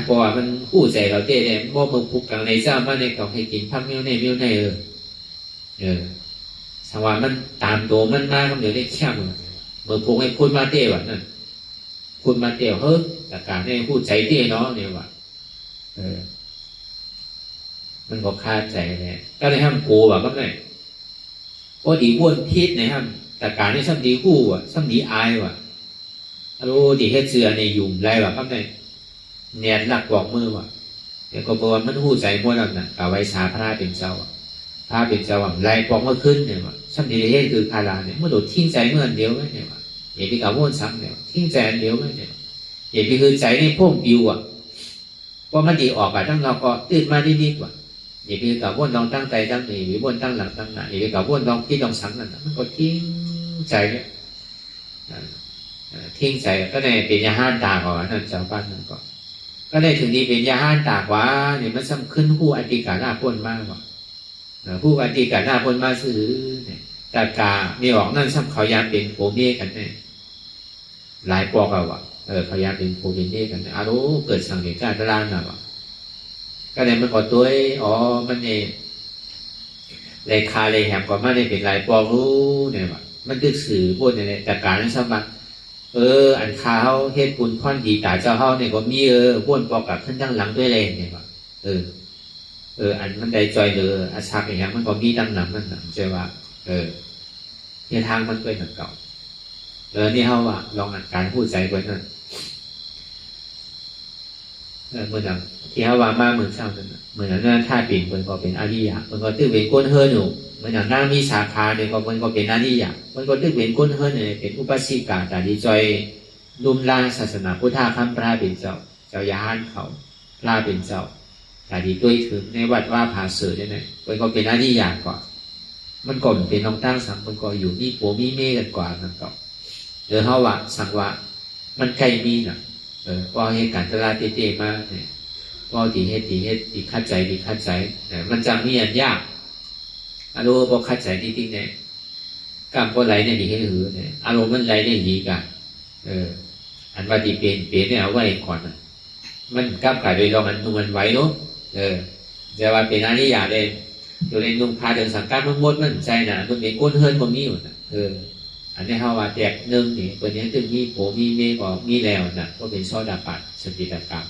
เพราะว่ามันคู่ใจเราเต้เนี่ยบ่มึงผูกกังในเจ้ามาในเขาให้กินพักมิ้วในสังว่ามันตามตัวมันมากก็เดี๋ยวได้แค่มึงผูกให้คุณมาเต้แบบนั้นคุณมาเต้เฮ้ยแต่การให้คู่ใจเต้เนาะเนี่ยว่ามันก็คาใจเนี่ยก็เลยห้ามกูแบบก็ไม่พอดีบ้วนพิษนะครับแต่การนี้ซ้ำดีคู่อ่ะซ้ำดีอายว่ะรู้ดีเฮ็ดเสือในยุ่มไรแบบก็ไม่เนียนหลักบอกมือว่ะเดี๋ยวก็บอกว่ามันหูใจม้วนแล้วนะกะไว้ชาพระเป็นเจ้าพระเป็นเจ้าไรบอกเมื่อขึ้นเนี่ยว่ะซ้ำดีเฮ็ดคือคาราเนี่ยเมื่อโดดทิ้งใจเมื่อเดียวไหมเนี่ยว่ะอย่าไปกล่าวม้วนซ้ำเนี่ยทิ้งใจเดียวไหมเนี่ยอย่าไปคือใจในพุ่งปิวอ่ะเพราะมันดีออกไปทั้งเราก็ตื่นมาดีดีกว่าอย่าไปกับวนลองตั้งใจตั้งหนีหรือวนตั้งหลังตั้งหน้าอย่าไปกับวนลองคิดลองสังนั่นมันก็ทิ้งใจเนี่ยทิ้งใจก็ในเป็นยาห้านตากว่านั่นเจ้าบ้านนั่นก็ในถึงนี้เป็นยาห้านตากว่าเนี่ยมันซ้ำขึ้นผู้อธิการหน้าพ้นมากกว่าผู้อธิการหน้าพ้นมาซื้อเนี่ยตากามีออกนั่นซ้ำเขายามเป็นโผเมียกันเนี่ยหลายปอกเอาว่ะเขายามเป็นโผเมียกันอารู้เกิดสังเกตการตลาดน่ะว่ะก็เลยมันก็ตัวมันเนี่ยเลยคาเลยแหมก่อนมาเนี่ยเป็นลายปองรู้เนี่ยว่ะมันดึกสื่อพูดเนี่ยแต่การนั้นสมัครอันคาเขาเฮ็ดปุนค่อนดีตาเจ้าเขาเนี่ยก็มีบ้วนปอกกับขึ้นทั้งหลังด้วยเลยเนี่ยว่ะอันมันได้จอยอาชาอย่างเงี้ยมันก็มีดังหนังมันหนังใช่ว่าเนี่ยทางมันเป็นแบบเก่านี่เขาว่าลองอ่านการพูดใจไว้นั่นเมื่อนั้นที่เขาว่ามาเหมือนเช่านั้นเหมือนนั้นถ้าเป็นมันก็เป็นอริยะมันก็ตื้อเป็นก้นเฮิร์นอยู่เหมือนอย่างนั่งมีสาขาเนี่ยก็มันก็เป็นอริยะมันก็ตื้อเป็นก้นเฮิร์นเนี่ยเป็นอุปสิกาแต่ดีจอยลุ่มล่างศาสนาพุทธะคำพระเป็นเจ้ายานเขาพระเป็นเจ้าแต่ดีด้วยถึงในวัดว่าผาเสือเนี่ยมันก็เป็นอริยะก่อนมันก่อนเป็นน้องตั้งสังมันก็อยู่มีโผมีเมฆกันกว่านั่นก็เดี๋ยวเขาว่าสังว่ามันใกล้มีน่ะพอให้การตลาดเตะๆมาเนี่ยพอตีเฮ็ดตีคัดใจมันจะมีอันยากอารมณ์พอคัดใจจริงๆเนี่ยกำพอไหลเนี่ยดีให้หือเนี่ยอารมณ์มันไหลได้ดีกันอันว่าดีเป็นเนี่ยเอาไว้ก่อนมันกล้าขายโดยเรามันนุ่มมันไหวเนาะจะว่าเป็นอริยะเลยตัวเองนุ่งพาเดินสังกัดมันหมดมันใจนะมันเป็นก้นเฮิร์นมันมีอยู่นะอันนี้เขาว่าแจกหนึ่งนี่วันนี้ถึงมีโผมีเมฆก็มีแล้วนะก็เป็นช่อดาปัดสติตากรรม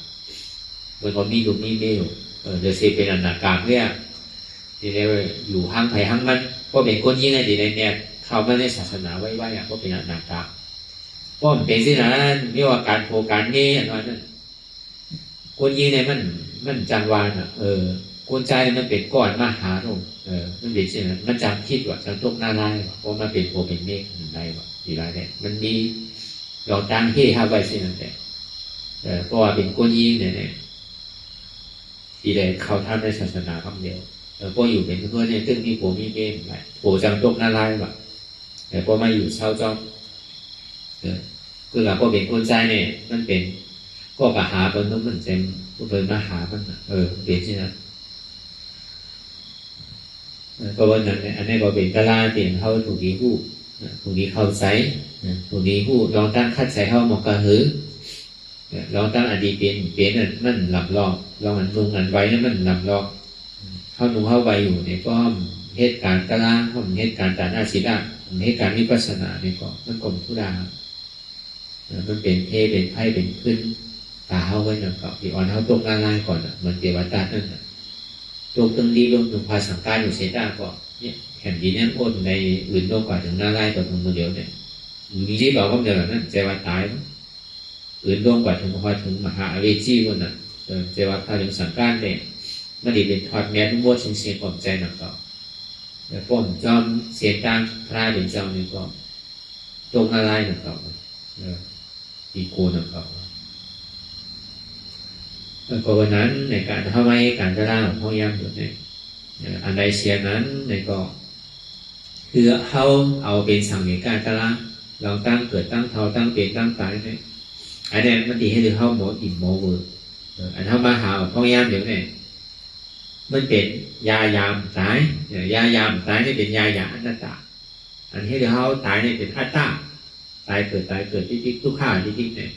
มันก็มีดูมีเมฆเดี๋ยวเซเป็นอนาคามเนี่ยที่เรียกว่าอยู่ห้างไผ่ห้างมันก็เป็นคนยิ่งในดีในเนี่ยเข้ามาในศาสนาไว้ก็เป็นอนาคามก็เป็นสินะไม่ว่าการโผการเมฆอะไรนั่นคนยิ่งในมันจังวานคนใจมันเป็นก้อนมาหาลงมันเป็นสินะมันจำคิดว่าจำตกหน้าได้เพราะมันเป็นโผเป็นเมฆได้ว่าดีไรเนี่ยมันมีเราตั้งที่ห้าไว้สินั่นแต่เพราะว่าเป็นคนยิ่งเนี่ยที่ได้เข้าท่านในศาสนาคำเดียวพออยู่เป็นเพื่อนเนี่ยตึ้งมีโผมีเมฆไปโผจำตกหน้าได้ว่าแต่พอมาอยู่เช่าจ้องคือเราก็เป็นคนใจเนี่ยมันเป็นก็กะหาเป็นต้องมันเต็มเป็นมาหามันเปลี่ยนสินะก็วันนั้นอันนี้ก็เป็นกะลาเปลี่ยนเขาถูกดีผู้ถูกดีเข้าใส่ถูกดีผู้ลองตั้งคัดใส่เข้าหมอกกระหือลองตั้งอดีตเปลี่ยนมันหลับลอกลองอันนุ่งอันไว้นั่นมันหลับลอกเข้านุ่งเข้าไว้อยู่เนี่ยก็เหตุการณ์กะลาเขาเหตุการณ์ตาหน้าสีดาเหตุการณ์วิปัสสนาเนี่ยก็มันกลมทุดามันเป็นเป็นไพ่เป็นขึ้นตาเข้าไว้นั่นก็ที่อ่อนเขาตกล่างก่อนเหมือนเทวตานั่นตกตึงดีลงถึงภาสังการอยู่เสียได้ก็เนี่ยแผ่นดินนั้นโอนในอื่นโลกกว่าถึงหน้าไล่ต่อถึงตัวเดียวเนี่ยมีที่บอกว่าเดี๋ยวนั้นเจวตายอื่นโลกกว่าถึงพอถึงมหาเวจีวันนั้นเจวตาถึงสังการเนี่ยมันดีเป็นทอดแม่ทุกโมชิงเสียความใจหนักต่อแต่ป้อมจอมเสียตังพระเป็นเจ้านี่ก็ตรงอะไรหนักต่ออีโกหนักต่อก็วันนั้นในการทำให้การจะร่างของพ่อย่ำอยู่ในอันใดเสียนั้นในก็คือเขาเอาเป็นสังเกตการตะละเราตั้งเกิดตั้งเท่าตั้งเป็นตั้งตายเนี่ยอันนี้มันดีให้ดูเขาโมอิ่มโมเวอร์อันเขามาหาพ่อย่ำเดี๋ยวเนี่ยมันเป็นยายามตายยายามตายนี่เป็นยายาอนัตตาอันที่เขาตายนี่เป็นอัตตาตายเกิดติ๊กทุกข้าติ๊กเนี่ย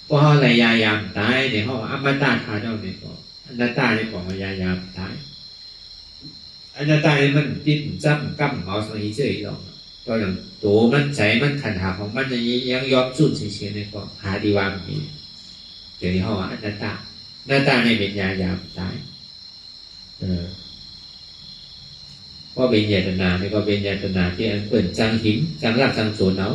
พออะไรยายามตายเนี่ยเขาอมตะทาเจ้าเนี่ยก็อนัตตาเนี่ยบอกว่ายายามตายอนัตตาเนี่ยมันดิ้นจ้ำกั้มเอาสังหิเฉยหรอกก็อย่างตัวมันใจมันขันหาของมันจะยังยอมสู้เฉยๆเนี่ยก็หาดีว่ามันนี้เดี๋ยวนี้เขาว่าอนัตตาอนัตตาเนี่ยเป็นยายามตายเพราะเป็นเจตนาเนี่ยก็เป็นเจตนาที่อันเปิดจังหิมจังรักจังโสนเอา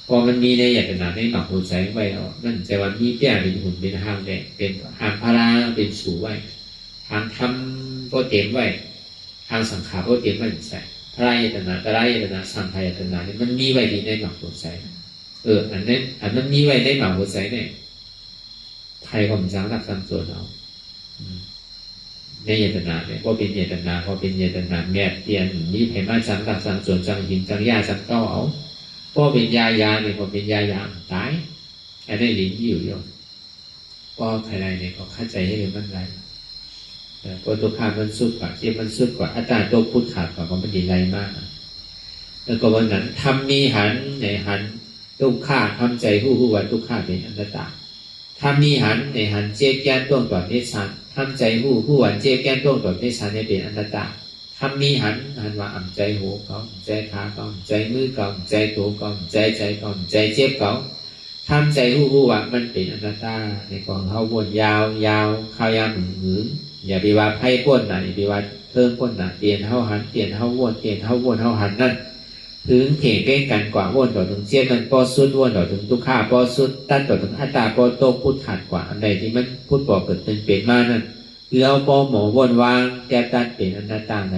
พอมันมีในเจตนาในหมักหัวใจไว้แล้วนั่นแต่ว่ามีแก่เป็นหุ่นเป็นห้างแดงเป็นหางพาราเป็นสูไว้หางทำก็เต็มไว้หางสังขารก็เต็มไว้ใส่พระเจตนาตระเจตนาสังขารเจตนาเนี่ยมันมีไว้ดีในหมักหัวใจอันนั้นอันมันมีไว้ในหมักหัวใจเนี่ยไทยก็มันจังรักจังโสนเอาในเจตนาเนี่ยพอเป็นเจตนาพอเป็นเจตนาแม่เปลี่ยนนี้ไผมาจังรักจังโสนจังหินจังยาจังเต้าเอาพอเป็นยาเนี่ยพอเป็นยาตายอันนี้ลิ้นอยู่อยู่ก็ใครเนี่ยก็เข้าใจให้มันไรพอตัวขาดมันสุดกว่าเทียบมันสุดกว่าอาจารย์ตัวพูดขาดกว่ามันดีไรมากแล้วก็วันนั้นทำมีหันในหันตุกขาทำใจผู้ว่าตุกขาเป็นอนัตตาทำมีหันในหันเจ๊แก้ต้นต่อเนสันทำใจผู้ว่าเจ๊แก้ต้นต่อเนสันเนี่ยเป็นอนัตตาทำมีหันว่าอ่ำใจหัวเขาใจขาเขาใจมือเขาใจตัวเขาใจเขาใจเจ็บเขาทำใจผู้ว่ามันเป็นอนัตตาในกองเขาวนยาวข้าวยาวหืนอย่าไปว่าไพ่ป้นไหนอย่าไปว่าเพิ่มป้นไหนเปลี่ยนเขาหันเปลี่ยนเขาวนเปลี่ยนเขาวนเขาหันนั่นถึงเพ่งเป้งกันกว่าวนต่อถึงเจี๊ยบมันปอสุดวนต่อถึงทุกข้าปอสุดตั้นต่อถึงอัตตาปอโตพูดขาดกว่าอันใดที่มันพูดบอกเกิดเป็นมานั่นคือเอาปอหมอวนวางแก้ตันเป็นอนัตตาไหน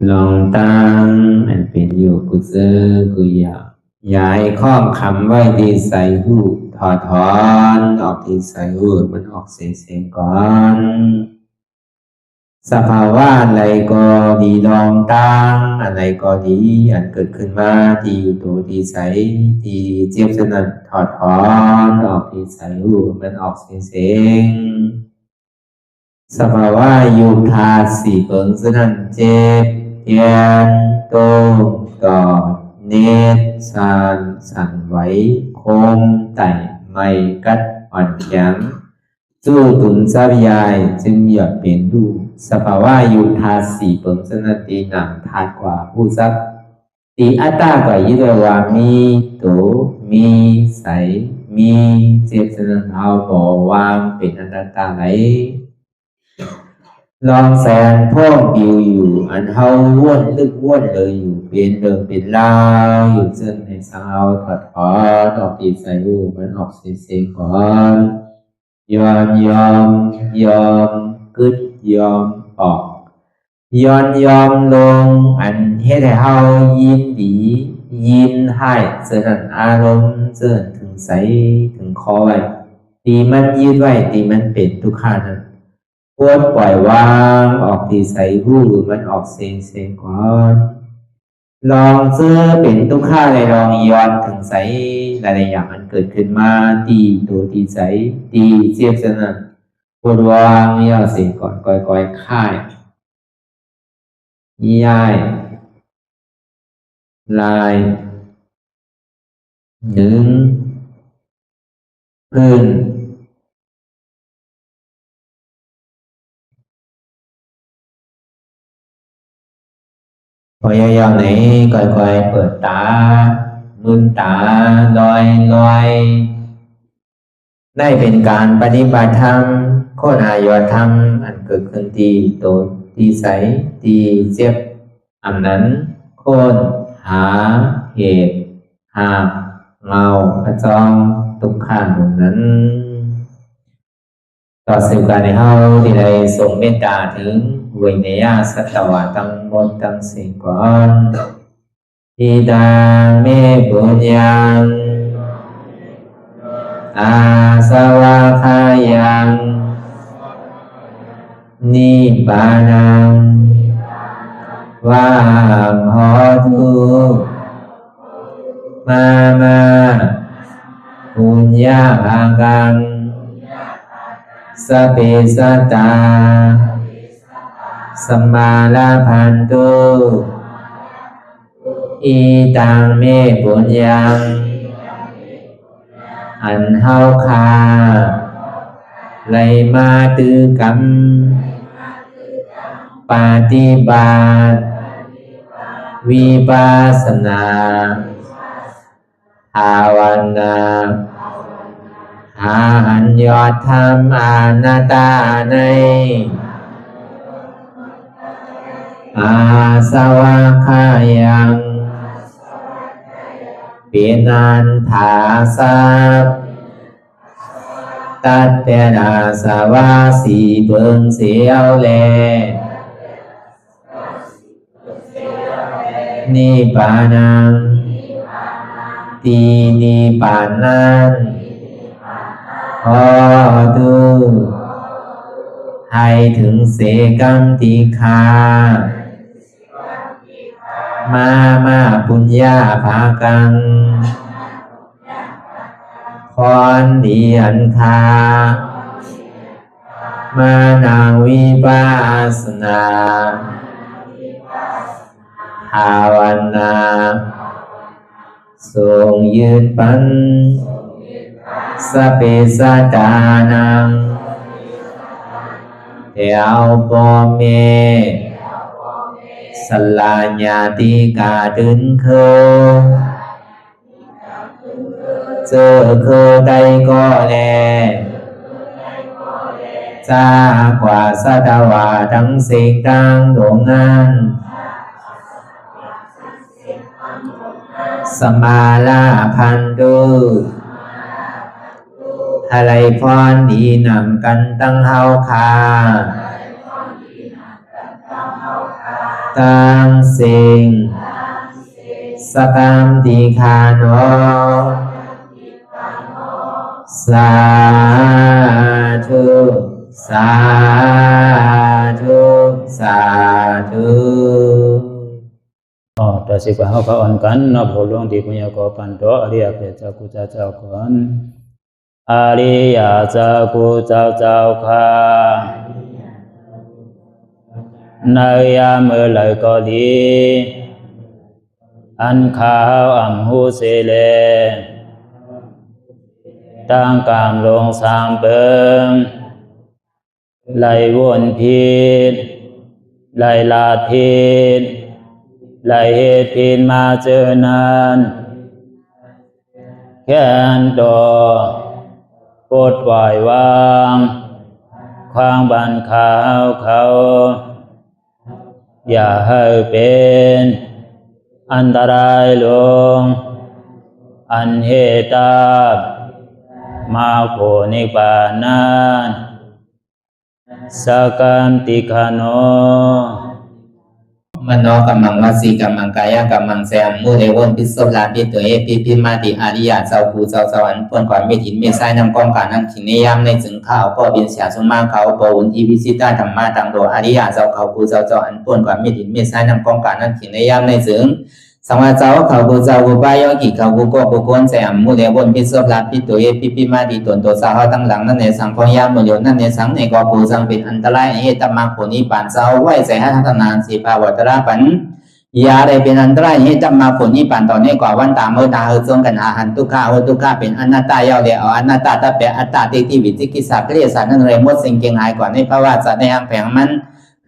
ลองตั้งอันเป็นอยู่กุเซอกุยาย้ายข้องคำไว้ที่ใส่หูถอดถอนออกที่ใส่หูมันออกเสียงก่อนสภาวะอะไรก็ดีลองตั้งอะไรก็ดีอันเกิดขึ้นมาที่อยู่ตัวที่ใส่ที่เจ็บสนั่นถอดถอนออกที่ใส่หูมันออกเสียงสภาวะยุคธาตุสี่เปิงสนั่นเจ็บเทียนโตกอดเนตสานสั่นไหวโคมไต่ไม่กัดอ่อนแข็งสู้ตุนทรัพยายจึงอยากเปลี่ยนดูสภาวะยุคธาตุสี่เปิงสนั่นตีหนังธาตุกว่าผู้ซักตีอัตตากว่ายึดว่ามีโตมีใสมีเจ็บสนั่นเอาบ่วางเป็นอนัตตาไหลลองแสนพ่องปิวอยู่อันเฮาว่นลึกว่นเลยอยู่เป็นเดิมเป็นลาวอยู่ซึ่งในสาวถอดถอนออกตีใส่หูมันออกเสียงก่อนยอมกึดยอมออกยอมลงอันเฮ็ดให้เฮายินดียินให้เสื่อมอารมณ์เสื่อมถึงใสถึงคอไว้ตีมันยืดไว้ตีมันเป็นทุกขานั้นปวดปล่อยวางออกที่ใส่หูมันออกเสียงก่อนลองเสื้อเป็นทุกข้าเลยลองย้อนถึงใสหลายๆอย่างมันเกิดขึ้นมาตีตัวตีใสตีเจียบสนั่นปวดวางย่อเสียงก่อนก่อยค่ายย้ายลายหนึ่งพื้นพยายามไหนก่อยเปิดตามืนตาลอยได้เป็นการปฏิบัติธรรมโคตรอายธรรมอันเกิดขึ้นที่โตที่ใสที่เจ็บอันนั้นโคนหาเหตุหาเงาพระจองทุกขันนั้นต่อสิ่งการในเฮาที่ได้ส่งเมตตาถึงวิเนยสัตวะทั้งหมดทั้งสิ้นก่อนอิดามิปุญญังอาสวะคายังนิพพานังวาหอตุมาปุญญาภากังสเปสัตตาสัมมาลาภันตุอิตังเมปุญญังอันเฮาคาไลมาตือกรรมปฏิบัติวิปัสสนาภาวนาหาอันยอดธรรมอนัตตาในอาสวะคายังเปียนันถาสัพตัดเปนาสวะสีเปิงเสียวแลนิพพานังตีนิพพานันขอดูให้ถึงเสกัมติคามาปุญญาภากังพรดีอันคามานาวิปัสสนาภาวนาทรงยืนปันสเปสัตตานังเอวปอเมสลาญาติกาดึงเคเจอเคได้ก็แลจากว่าสัตวาทั้งสิ่งดังดวงนั้นสมาลาพันตุอะไรพรดีนำกันตั้งเฮาคา ตังสิงสกรรมติคาโนสาธุสาธุสาธุ ต่อสิกว่าเขาอ่อนกันนับหัวหลวงที่ปุญญาโกปันโตอริยเปเจ้ากูเจ้าก่อนอริยเจ้ากูเจ้าข้าในยามเมื่อไหร่ก็ดีอันข้าวอ่ำหูเสเลตั้งกามลงสามเปิงไหลวนพิษไหลลาดพิษไหลเหตุพิษมาเจอนานแค้นดอกปดปล่อยวางความบันขาวเขาอย่าให้เป็นอันตรายลงอันเหตุมาโผนิปานันสกันติคาโนมโนกัมมังวสีกัมมังกายกัมมังแสมมุเรวนพิศลาปิตัวเอพิมาติอาริยะเจ้าภูเจ้าสวรรค์พ้นความเมตินเมสายนำกองการนั่งขินนิยามในจึงข้าวก็บินเสียสมาเขาปวุนทีวิสิตาธรรมะตังโดอาริยะเจ้าเขาภูเจ้าสวรรค์พ้นความเมตินเมสายนำกองการนั่งขินนิยามในจึงสังวาเจ้าเขาภูเจ้าภูบายกิเขาภูก็ภูก้นแสมมุเรวนพิศลาปิตัวเอพิมาติตนตัวสาวตั้งหลังนั่นในสังพยามโยนั่นในสังในกอภูสังเป็นอันตรายเหตุมรรคผลนิพพานเจ้าไหวใส่ให้ทัศนานสีภาวตระปันยาได้เป็นอันตรายให้จำมาผลนิพพานตอนนี้กว่าวันตามเมื่อตาเฮจงกันหาหันทุกข้าทุกข้าเป็นอนัตตาเยาเดียวอนัตตาตาเปอัตตาติวิจิกิจสักเรียสารนั่นเลยมดสิ่งเก่งหายกว่าในภาวะสัตว์ในอังแผงมัน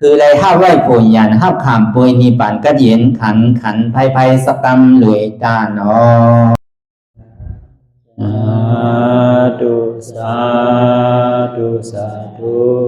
คือเลยห้าไหวผลยันห้าขามปุยนิพพานก็เย็นขันภัยสกรรมรวยตาเนาะสาธุสาธุ